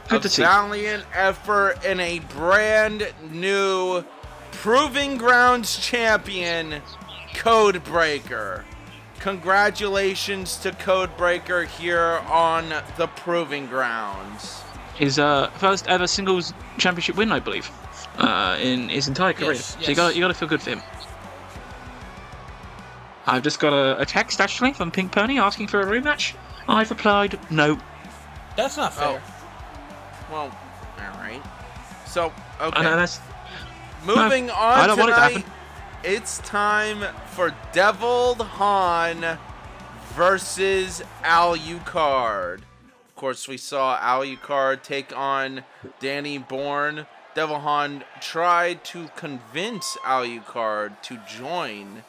Good to A see. valiant effort in a brand new Proving Grounds champion, Codebreaker. Congratulations to Codebreaker here on the Proving Grounds. His first ever singles championship win, I believe, in his entire career. Yes, So you gotta feel good for him. I've just got a text actually from Pink Pony asking for a rematch. I've replied no. that's not fair. Well, alright. So, And okay. that's Moving no, on I don't want it to tonight, happen. it's time for Deviled Han versus Alucard. Of course, we saw Alucard take on Danny Bourne. Devil Han tried to convince Alucard to join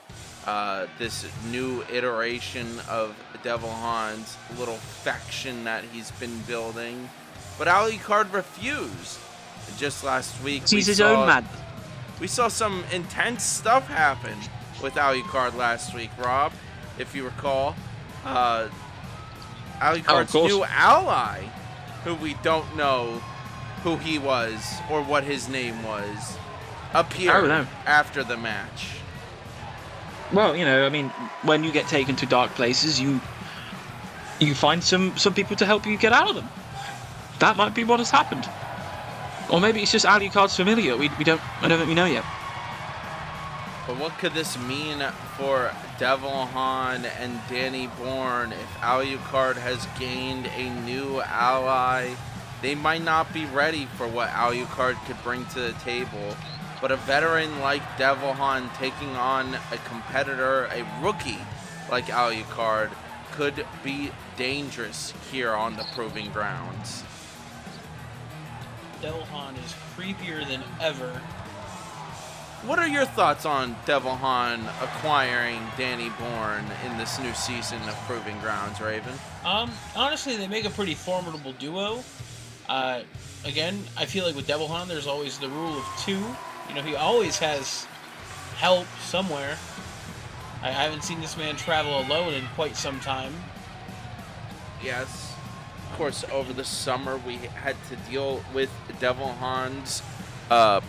this new iteration of Devil Han's little faction that he's been building. But Alucard refused. Just last week, He's his own man. we saw some intense stuff happen with Alucard last week, Rob, if you recall. Alucard's course. new ally, who we don't know who he was or what his name was, appeared no. after the match. Well, you know, I mean, when you get taken to dark places, you find some people to help you get out of them. That might be what has happened. Or maybe it's just Alucard's familiar. I don't think we know yet. But what could this mean for Devil Han and Danny Bourne if Alucard has gained a new ally? They might not be ready for what Alucard could bring to the table. But a veteran like Devil Han taking on a competitor, a rookie like Alucard, could be dangerous here on the Proving Grounds. Devil Han is creepier than ever. What are your thoughts on Devil Han acquiring Danny Bourne in this new season of Proving Grounds, Raven? Honestly, they make a pretty formidable duo. Again, I feel like with Devil Han, there's always the rule of two. You know, he always has help somewhere. I haven't seen this man travel alone in quite some time. Yes. Of course, over the summer, we had to deal with Devil Han's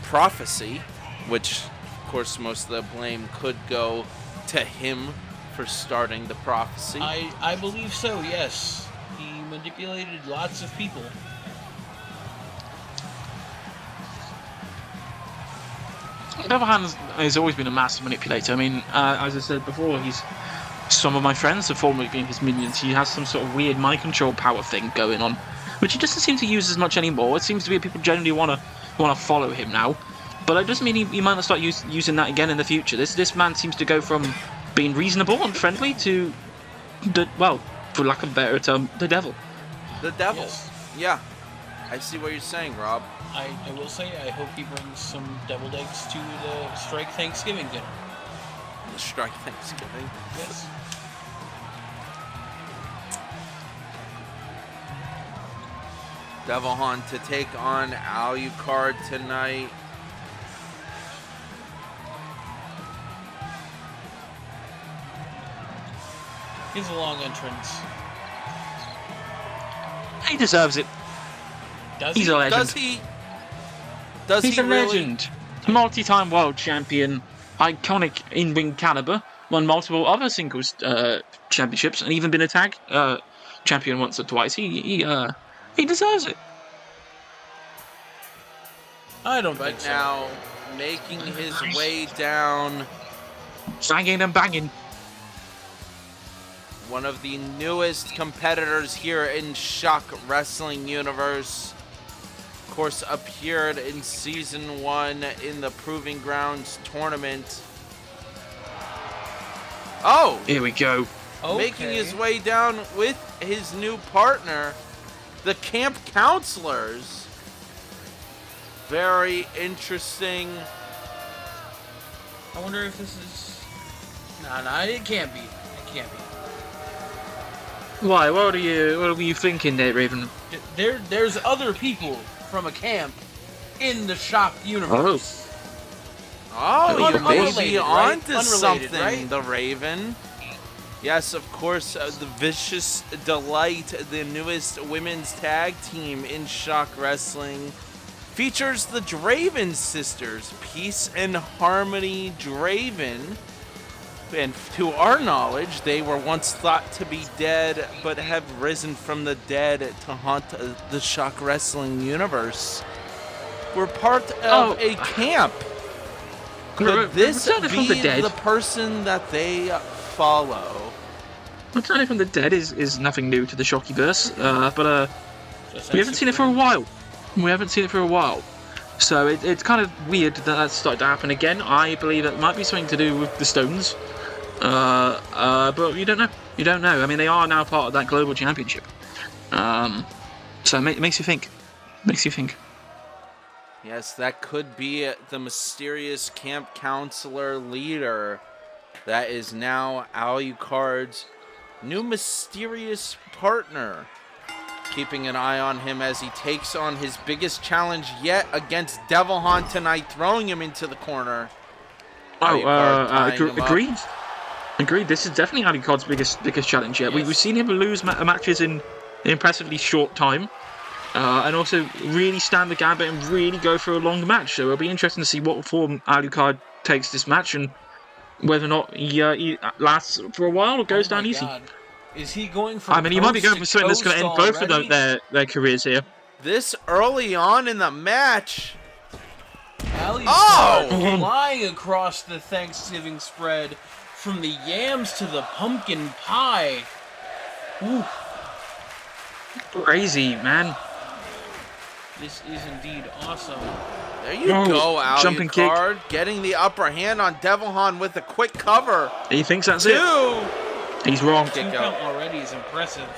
prophecy, which, of course, most of the blame could go to him for starting the prophecy. I believe so, yes. He manipulated lots of people. Devil Han has always been a master manipulator. I mean, as I said before, some of my friends have formerly been his minions. He has some sort of weird mind control power thing going on, which he doesn't seem to use as much anymore. It seems to be people generally want to follow him now, but it doesn't mean he might not start using that again in the future. This man seems to go from being reasonable and friendly to for lack of a better term, the devil. The devil. Yes. Yeah. I see what you're saying, Rob. I will say, I hope he brings some deviled eggs to the Strike Thanksgiving dinner. The Strike Thanksgiving. Yes. Devil Han to take on Alucard tonight. He's a long entrance. He deserves it. Does He's he? a legend. Does he? Does He's he a really? legend. Multi-time world champion, iconic in-ring caliber, won multiple other singles championships, and even been a tag champion once or twice. He deserves it. I don't But think so. now, making his way down, Banging and banging. one of the newest competitors here in ShockWrestling universe. Of course, appeared in Season 1 in the Proving Grounds tournament. Oh! Here we go. Okay. Making his way down with his new partner, the camp counselors. Very interesting. I wonder if this is... Nah, it can't be. It can't be. Why? What were you thinking there, Raven? There's other people from a camp in the Shock universe. Oh, you may be onto Unrelated, something, right? the Raven. Yes, of course, the Vicious Delight, the newest women's tag team in Shock Wrestling, features the Draven sisters, Peace and Harmony Draven. And to our knowledge, they were once thought to be dead, but have risen from the dead to haunt the Shock Wrestling universe. We're part of a camp. Could this be the person that they follow? Returning from the dead is nothing new to the Shockyverse, but we haven't seen it for a while. So it's kind of weird that that's started to happen again. I believe it might be something to do with the Stones, but you don't know. You don't know. I mean, they are now part of that global championship, so it makes you think. Yes, that could be the mysterious camp counselor leader that is now Alucard's new mysterious partner. Keeping an eye on him as he takes on his biggest challenge yet against Devilhan tonight, throwing him into the corner. Agreed. This is definitely Alucard's biggest challenge yet. Yes. We've seen him lose matches in an impressively short time. And also really stand the gambit and really go for a long match. So it'll be interesting to see what form Alucard takes this match and whether or not he lasts for a while or goes down easy. Is he going for? I mean, he might be going for something that's going to end both of their careers here. This early on in the match. Alucard flying across the Thanksgiving spread from the yams to the pumpkin pie. Ooh. Crazy, man. This is indeed awesome. There you go, Alucard, getting the upper hand on Devilhan with a quick cover. He thinks that's it. He's wrong. 2 count already is impressive.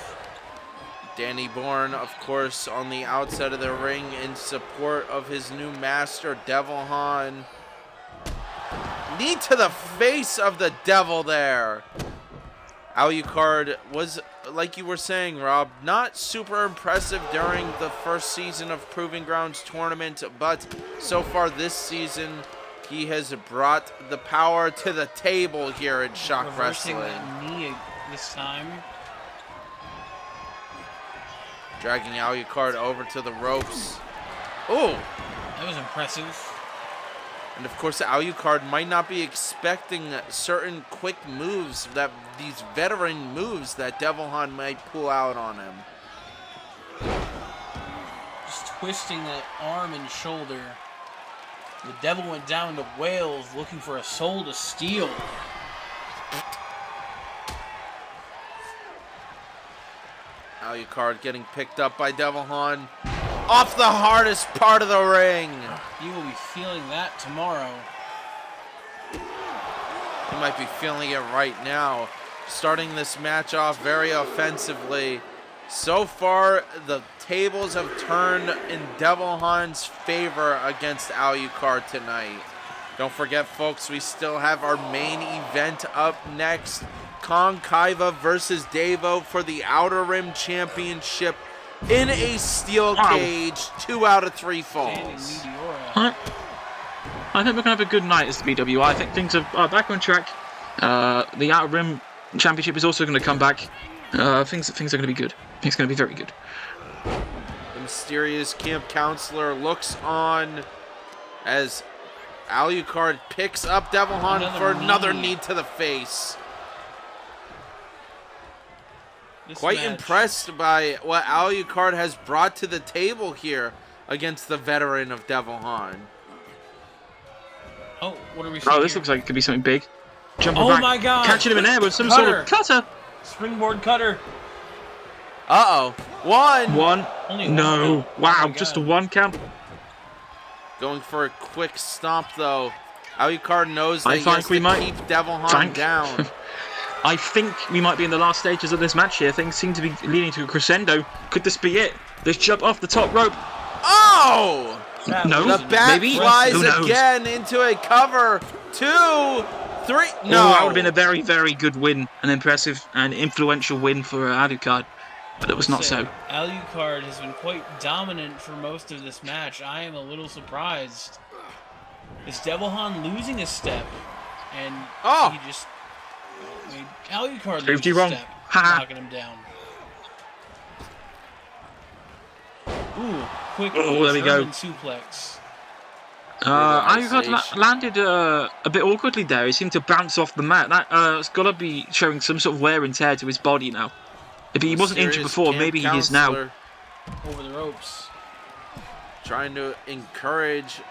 Danny Bourne, of course, on the outside of the ring in support of his new master, Devilhan. Knee to the face of the devil there. Alucard was, like you were saying, Rob, not super impressive during the first season of Proving Grounds tournament, but so far this season, he has brought the power to the table here in Shock Wrestling. That knee this time. Dragging Alucard over to the ropes. Oh! That was impressive. And of course, Alucard might not be expecting certain quick moves, these veteran moves that Devilhan might pull out on him. Just twisting that arm and shoulder. The devil went down to Wales looking for a soul to steal. Alucard getting picked up by Devilhan. Off the hardest part of the ring. You will be feeling that tomorrow. He might be feeling it right now. Starting this match off very offensively. So far, the tables have turned in Devilhan's favor against Alucard tonight. Don't forget, folks, we still have our main event up next. Kong Kaiva versus Davo for the Outer Rim Championship in a steel cage. 2 out of 3 falls. I think we're going to have a good night as the BWI. I think things are back on track. The Outer Rim Championship is also going to come back. Things are going to be good. Things are going to be very good. The mysterious camp counselor looks on as Alucard picks up Devilhan for another knee to the face. Quite impressed by what Alucard has brought to the table here against the veteran of Devilhan. Oh, what are we seeing? Oh, this looks like it could be something big. Jumping back, my God! Catching him in air with some cutter. sort of cutter. Springboard cutter. Uh-oh. One. Only no. One. Wow, Oh just a 1 count. Going for a quick stomp, though. Alucard knows that he has to keep Devilhan down. I think we might be in the last stages of this match here. Things seem to be leading to a crescendo. Could this be it? This jump off the top rope. Oh! No, The back maybe? flies Who knows? again into a cover. 2, 3. No, that would have been a very, very good win, an impressive and influential win for Alucard, but it was not so. Alucard has been quite dominant for most of this match. I am a little surprised. Is Devilhan losing a step? And he just made Alucard lose a step, knocking him down. Ooh, quick there we go. German suplex. Alucard landed a bit awkwardly there. He seemed to bounce off the mat. That's got to be showing some sort of wear and tear to his body now. If he wasn't injured before, maybe he is now. Over the ropes. Trying to encourage.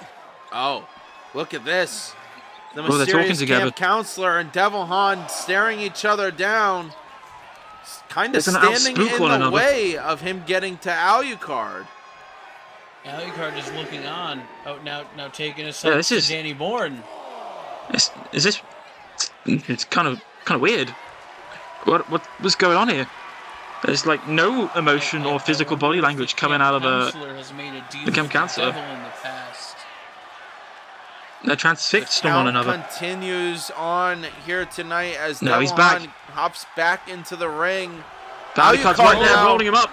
Oh, look at this. The they're talking mysterious together. camp counselor and Devilhan staring each other down. Kind of There's an standing outspook in one the another. way of him getting to Alucard. Alucard just looking on. Oh, now taking us Yeah, up this to is- Danny Bourne. Is this? It's kind of weird. What was going on here? There's like no emotion or physical body language coming out of Counselor has made a deal the camp with counselor. the devil in the past. They're transfixed on one another. Continues on here tonight as No, he's Devilhan back. hops back into the ring. Alucard's Alucard right there, now rolling him up,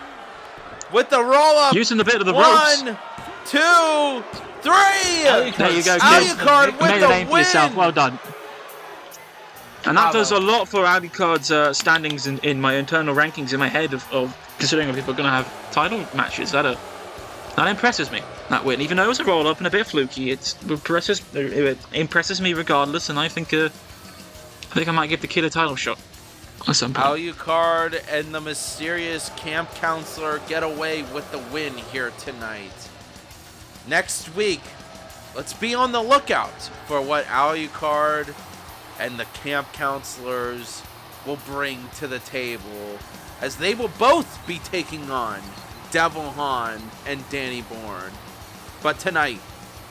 with the roll up. using the bit of the ropes. 1, 2, 3. There you go, kid. Alucard You with made the a name for yourself. win. Well done. And that Bravo. does a lot for Alucard's standings in my internal rankings in my head of considering if people are going to have title matches. That impresses me, that win. Even though it was a roll-up and a bit fluky, it impresses me regardless, and I think I might give the kid a title shot at some point. Alucard and the mysterious camp counselor get away with the win here tonight. Next week, let's be on the lookout for what Alucard and the camp counselors will bring to the table, as they will both be taking on Devilhan and Danny Bourne. But tonight,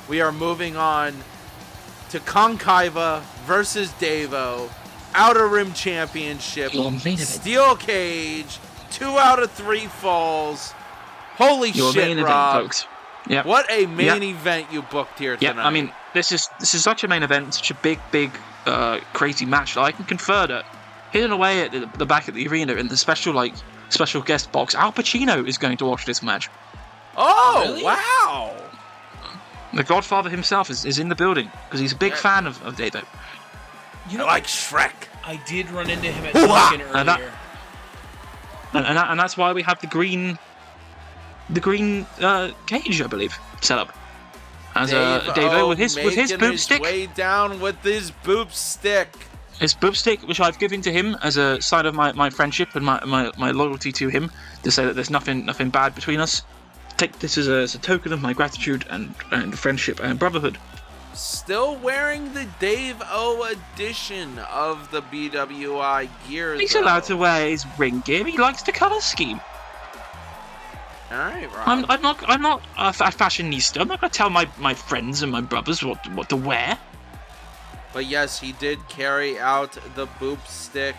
we are moving on to Konkaiva versus Davo, Outer Rim Championship, Your main event. Steel Cage, 2 out of 3 falls. Holy Your shit, main event, Rob. folks. Yep. What a main event you booked here Yeah, tonight. I mean, this is such a main event, such a big, crazy match that I can confer that hidden away at the back of the arena in the special guest box, Al Pacino is going to watch this match. oh, Really? wow. The Godfather himself is in the building because he's a big fan of Davo. You I know, like Shrek. I did run into him at Hoo-ha! Dunkin' And that- earlier. And that's why we have the green cage, I believe, set up. As Davo with his making boop his stick. way down with his boop stick. His boop stick, which I've given to him as a sign of my friendship and my loyalty to him, to say that there's nothing bad between us. Take this as a token of my gratitude and friendship and brotherhood. Still wearing the Dave O edition of the BWI gear. He's though. allowed to wear his ring gear. He likes the color scheme. All right, Rob. I'm not a fashionista. I'm not gonna tell my friends and my brothers what to wear. But yes, he did carry out the boop stick,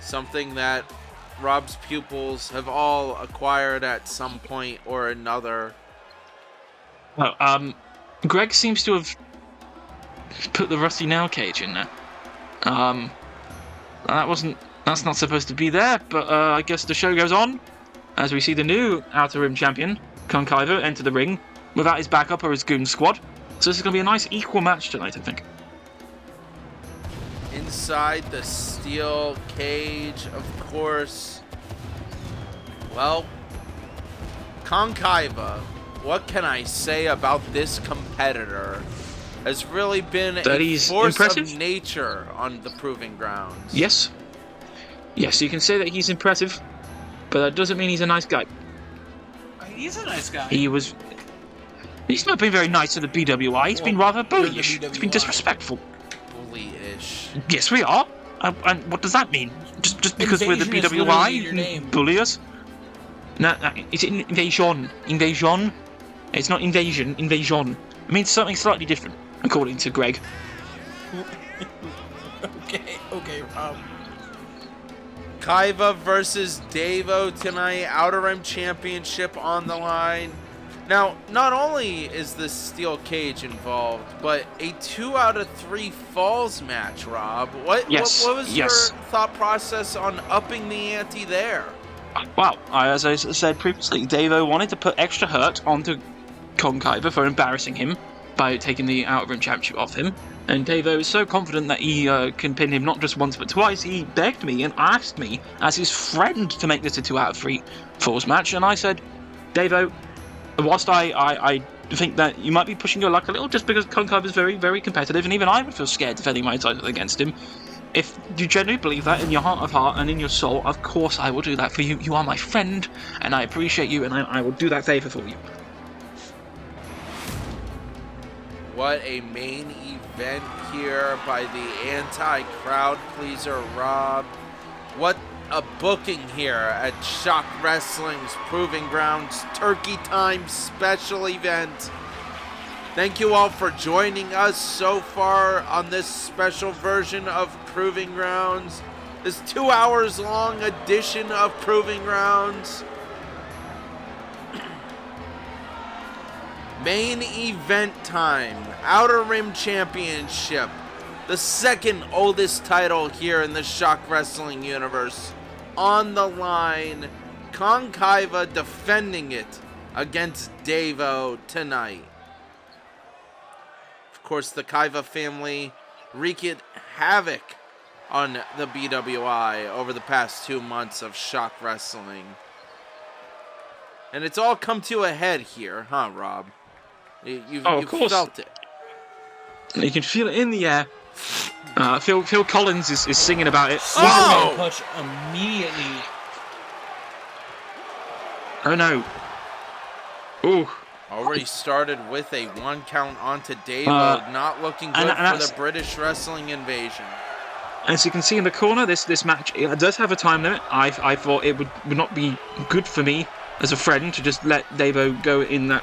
something that Rob's pupils have all acquired at some point or another. Well, Greg seems to have put the rusty nail cage in there. That's not supposed to be there, but I guess the show goes on as we see the new Outer Rim champion, Konkaiva, enter the ring without his backup or his goon squad. So this is going to be a nice equal match tonight, I think. Inside the steel cage, of course. Well, Konkaiva, what can I say about this competitor? Has really been That a he's force impressive? of nature on the proving grounds. Yes, you can say that he's impressive, but that doesn't mean he's a nice guy. He's a nice guy. He's not been very nice to the BWI. He's been rather you're the bullyish. He's been BWI. disrespectful. Bully-ish. Yes, we are. And what does that mean? Just because we're the Invasion is literally your BWI, name. you bully us? No, it's invasion. Invasion. It's not invasion. Invasion. It means something slightly different, according to Greg. Okay, Rob. Kaiva versus Devo tonight. Outer Rim Championship on the line. Now, not only is this steel cage involved, but a 2 out of 3 falls match, Rob. What was your thought process on upping the ante there? Well, as I said previously, Devo wanted to put extra hurt onto Kaiva for embarrassing him by taking the Outer Rim Championship off him. And Devo is so confident that he can pin him not just once but twice. He begged me and asked me as his friend to make this a 2 out of 3 falls match. And I said, Devo, whilst I think that you might be pushing your luck a little just because Kaiva is very, very competitive, and even I would feel scared defending my title against him. If you genuinely believe that in your heart of heart and in your soul, of course I will do that for you. You are my friend, and I appreciate you, and I will do that favour for you. What a main event here by the anti-crowd pleaser Rob. What a booking here at Shock Wrestling's Proving Grounds Turkey Time special event. Thank you all for joining us so far on this special version of Proving Grounds. This 2 hours long edition of Proving Grounds. Main event time. Outer Rim Championship. The second oldest title here in the Shock Wrestling universe. On the line. Kaiva defending it against Devo tonight. Of course, the Kaiva family wreaked havoc on the BWI over the past 2 months of Shock Wrestling. And it's all come to a head here, huh, Rob? You've felt it. You can feel it in the air. Phil Collins is singing about it. Oh! Punch immediately. Oh no. Ooh. Already started with a 1 count onto Devo. Not looking good for the British Wrestling Invasion. As you can see in the corner, this match it does have a time limit. I thought it would not be good for me as a friend to just let Devo go in that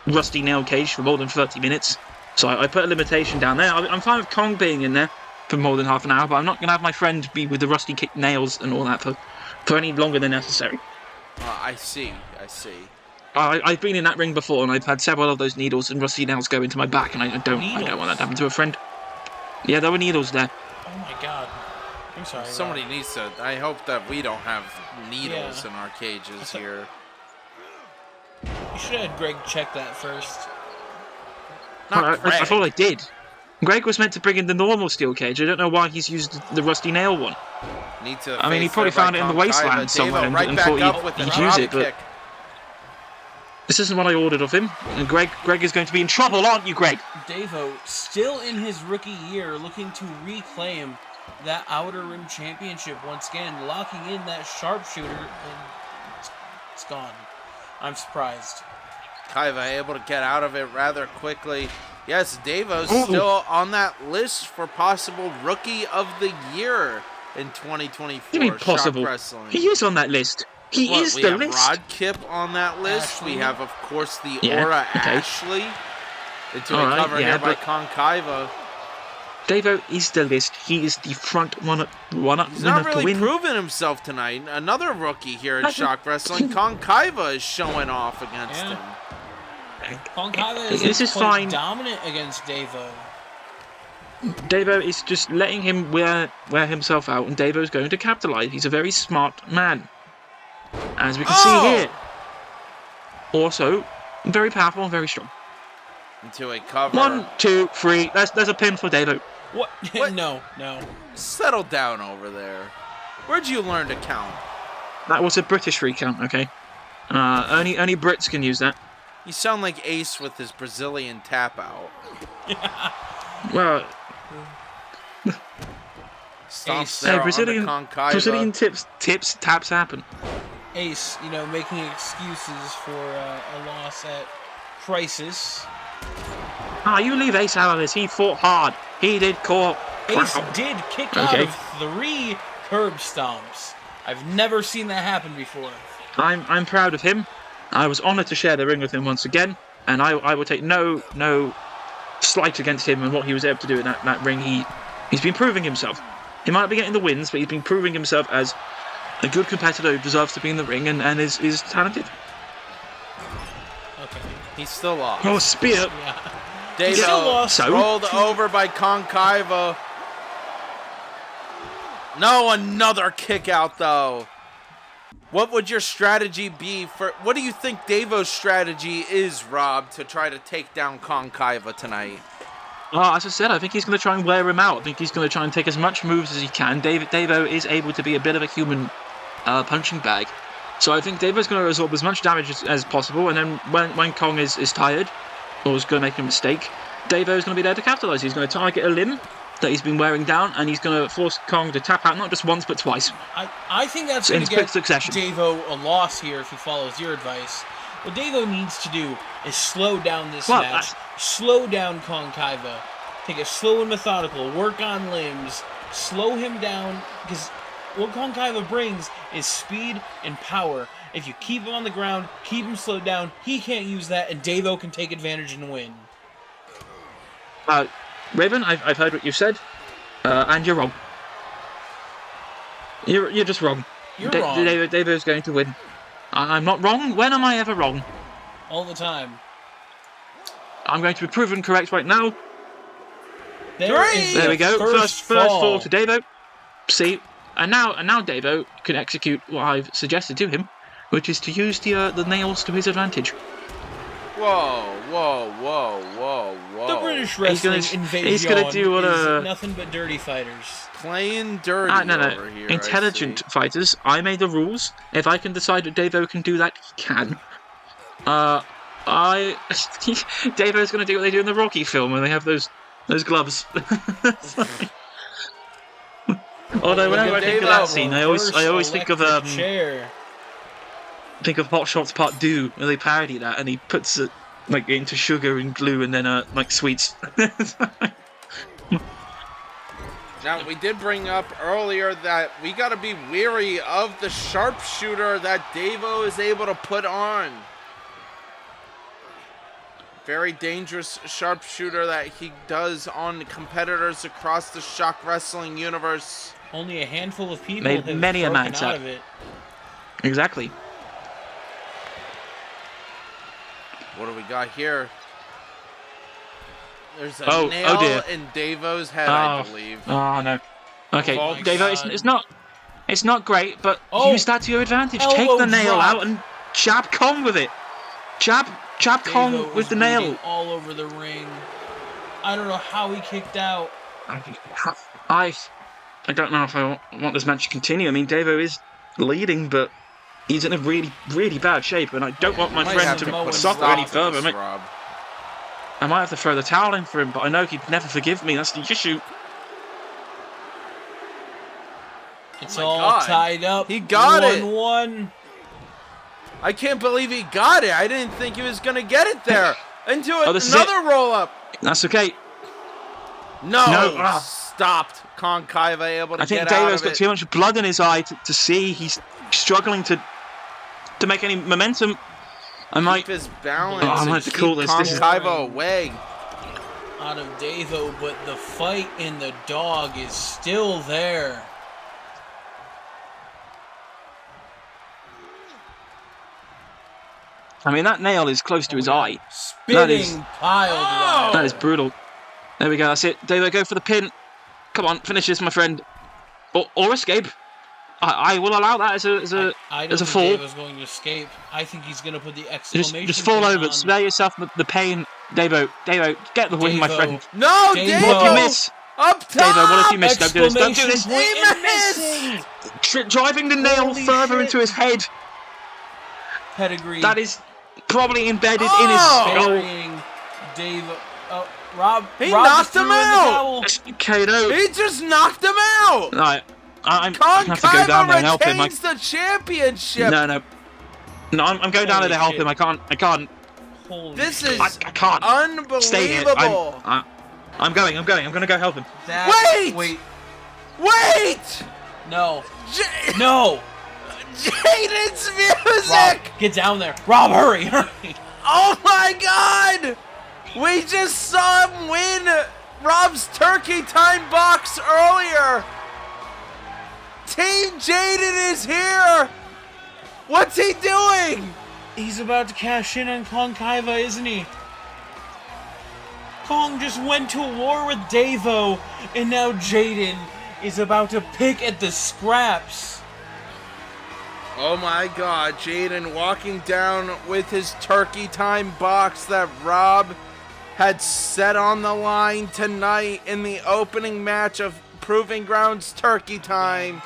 rusty nail cage for more than 30 minutes. So I put a limitation down there. I'm fine with Kong being in there for more than half an hour, but I'm not going to have my friend be with the rusty nails and all that for any longer than necessary. I see. I've been in that ring before, and I've had several of those needles and rusty nails go into my back, and I don't want that to happen to a friend. Yeah, there were needles there. Oh my god. I'm sorry. Somebody needs to. I hope that we don't have needles in our cages here. You should have had Greg check that first. I thought I did. Greg was meant to bring in the normal steel cage. I don't know why he's used the rusty nail one. I mean, he probably found it in the wasteland somewhere and thought he'd use it, but this isn't what I ordered of him. And Greg is going to be in trouble, aren't you, Greg? Devo, still in his rookie year, looking to reclaim that Outer Rim Championship once again, locking in that sharpshooter, and it's gone. I'm surprised. Kaiva able to get out of it rather quickly. Yes, Devo's still on that list for possible Rookie of the Year in 2024. You mean possible? Wrestling. He is on that list. He is the list. We have Rod Kip on that list. Ashley. We have, of course, the Aura Ashley. Into a cover here by Kaiva. Devo is the list. He is the front runner He's not really proven himself tonight. Another rookie here in Shock Wrestling. Kaiva is showing off against him. Kaiva is fine. Dominant against Devo. Devo is just letting him wear himself out, and Devo is going to capitalize. He's a very smart man, as we can see here. Also, very powerful and very strong. Into a cover. 1, 2, 3. There's a pin for Devo. What? No. Settle down over there. Where'd you learn to count? That was a British recount, okay? Only Brits can use that. You sound like Ace with his Brazilian tap out. Well, Stomps there Brazilian taps happen. Ace, making excuses for a loss at Crisis. You leave Ace out of this. He fought hard. He did call. Ace did kick out of 3 curb stomps. I've never seen that happen before. I'm proud of him. I was honoured to share the ring with him once again, and I will take no slight against him and what he was able to do in that ring. He's been proving himself. He might be getting the wins, but he's been proving himself as a good competitor who deserves to be in the ring and is talented. Okay. He's still lost. Oh, spear! Yeah. Davo Still lost. So? rolled over by Concaiva. No, another kick out though. What would your strategy be for? What do you think Davo's strategy is, Rob, to try to take down Concaiva tonight? As I said, I think he's going to try and wear him out. I think he's going to try and take as much moves as he can. Davo is able to be a bit of a human punching bag. So I think Davo's going to absorb as much damage as possible, and then when Kong is tired, or is going to make a mistake, Davo's going to be there to capitalize. He's going to target a limb that he's been wearing down, and he's going to force Kong to tap out not just once, but twice. I think that's In going to quick get succession. Davo a loss here if he follows your advice. What Davo needs to do is slow down this match, slow down Concaiva, take it slow and methodical, work on limbs, slow him down, because what Concaiva brings is speed and power. If you keep him on the ground, keep him slowed down, he can't use that, and Davo can take advantage and win. Raven, I've heard what you've said, and you're wrong. You're just wrong. You're wrong. Davo's going to win. I'm not wrong. When am I ever wrong? All the time. I'm going to be proven correct right now. There we go. First fall to Davo. Davo. See, and now Davo can execute what I've suggested to him, which is to use the nails to his advantage. Whoa, whoa, whoa, whoa, whoa. The British wrestling invasion he's gonna do what is nothing but dirty fighters. Playing dirty No. over here. Intelligent fighters. I made the rules. If I can decide that Davo can do that, he can. Davo's going to do what they do in the Rocky film when they have those gloves. Although whenever I think of that scene, I always think of Hot Shots Part 2, where they parody that, and he puts it like into sugar and glue, and then like sweets. Now, we did bring up earlier that we got to be weary of the sharpshooter that Davo is able to put on. Very dangerous sharpshooter that he does on competitors across the Shock Wrestling universe. Only a handful of people Made have many a broken man out sad. of it. Exactly. What do we got here? There's a Oh nail dear. in Davo's head, I believe. Oh no. Okay, Oh my Davo, God. it's not great, but use that to your advantage. Elbow Take the nail drop. out and jab Kong with it. Jab Kong Davo with is the nail. bleeding all over the ring. I don't know how he kicked out. I don't know if I want this match to continue. I mean, Davo is leading, but he's in a really, really bad shape, and I don't want my Might friend have to put a suffer stop any to further. this, Rob. I might have to throw the towel in for him, but I know he'd never forgive me. That's the issue. It's my all God. tied up. He got it. 1-1. I can't believe he got it. I didn't think he was going to get it there. Into this is another roll-up. That's okay. No. Stopped. Concaiva able to I think get out Davo's of got it. too much blood in his eye to see. He's struggling to make any momentum. I Keep might. his balance. I'm and going to keep call this. This is Concaiva away. Out of Davo, but the fight in the dog is still there. I mean, that nail is close to his eye. Spitting pile driver. That is brutal. There we go. That's it. Davo, go for the pin. Come on, finish this, my friend. Or escape. I will allow that as a I don't as a think fall. Davo's going to escape. I think he's going to put the exclamation Just fall point over. on. Spare yourself the pain. Davo, get the win, my Davo. friend. No, Davo. Davo! What if you miss? Up top! Davo, what if you miss? Don't do this. Don't do Exclamation this. point and missing. Driving the nail Holy further shit. into his head. Pedigree. That is probably embedded Oh! in his skull. burying Davo. Oh, Rob. He Rob knocked threw him in the out. towel. KO. He just knocked him out! Right. I'm going to have to go down there and help him. retains the championship! No, I'm going down there to Holy help him. I can't. Holy This shit. is I can't. Stay here. unbelievable! I'm going. I'm going to go help him. Wait! Wait. Wait! No. J- No. Jaden's music! Rob, get down there. Rob, hurry. Oh my god! We just saw him win Rob's Turkey Time box earlier! Team Jaden is here! What's he doing? He's about to cash in on Kong Kaiva, isn't he? Kong just went to war with Davo, and now Jaden is about to pick at the scraps. Oh my god, Jaden walking down with his turkey time box that Rob had set on the line tonight in the opening match of Proving Grounds Turkey Time.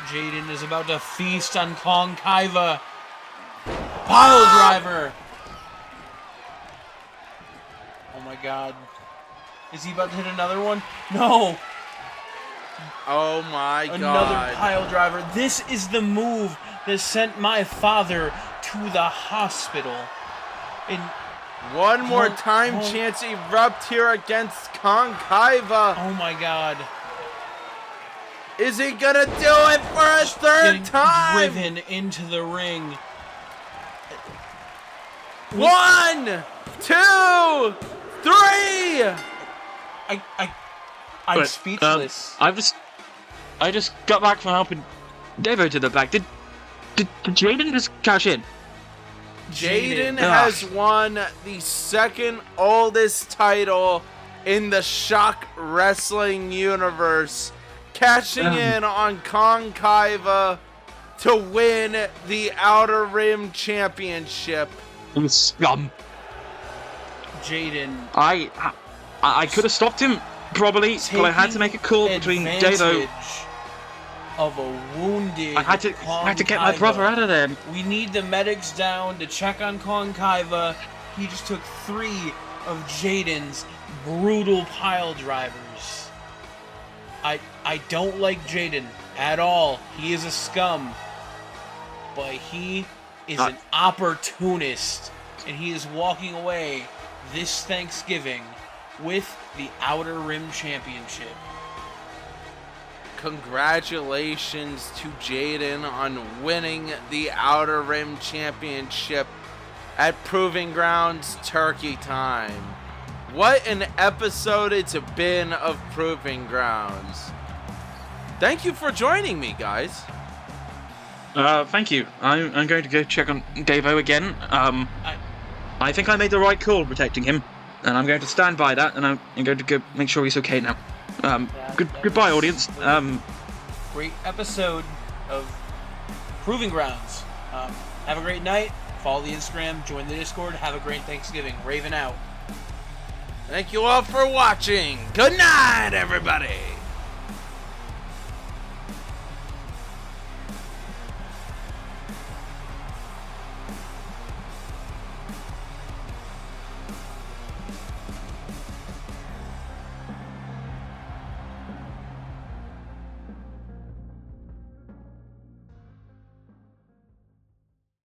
Jaden is about to feast on Kong Kaiva. Pile driver. Oh my god. Is he about to hit another one? No. Oh my god. Another pile driver. This is the move that sent my father to the hospital. And one more Kong- time Kong- chance erupt here against Kong Kaiva. oh my god. Is he gonna do it for a third Getting time? driven into the ring. 1, 2, 3. I'm But, speechless. I just got back from helping Devo to the back. Did Jaden just cash in? Jaden Jaden. has won the second oldest title in the ShockWrestling universe, cashing in on Kong Kaiva to win the Outer Rim Championship. You scum. Jaden. I could have stopped him, probably, but I had to make a call between Devo. advantage of a wounded I had to Kong get my Kaiva. brother out of there. We need the medics down to check on Kong Kaiva. He just took 3 of Jaden's brutal pile drivers. I don't like Jaden at all. He is a scum. But he is an opportunist. And he is walking away this Thanksgiving with the Outer Rim Championship. Congratulations to Jaden on winning the Outer Rim Championship at Proving Grounds Turkey Time. What an episode it's been of Proving Grounds. Thank you for joining me, guys. Thank you. I'm going to go check on Devo again. I think I made the right call protecting him, and I'm going to stand by that, and I'm going to go make sure he's okay now. Goodbye, audience. Great episode of Proving Grounds. Have a great night. Follow the Instagram. Join the Discord. Have a great Thanksgiving. Raven out. Thank you all for watching. Good night, everybody.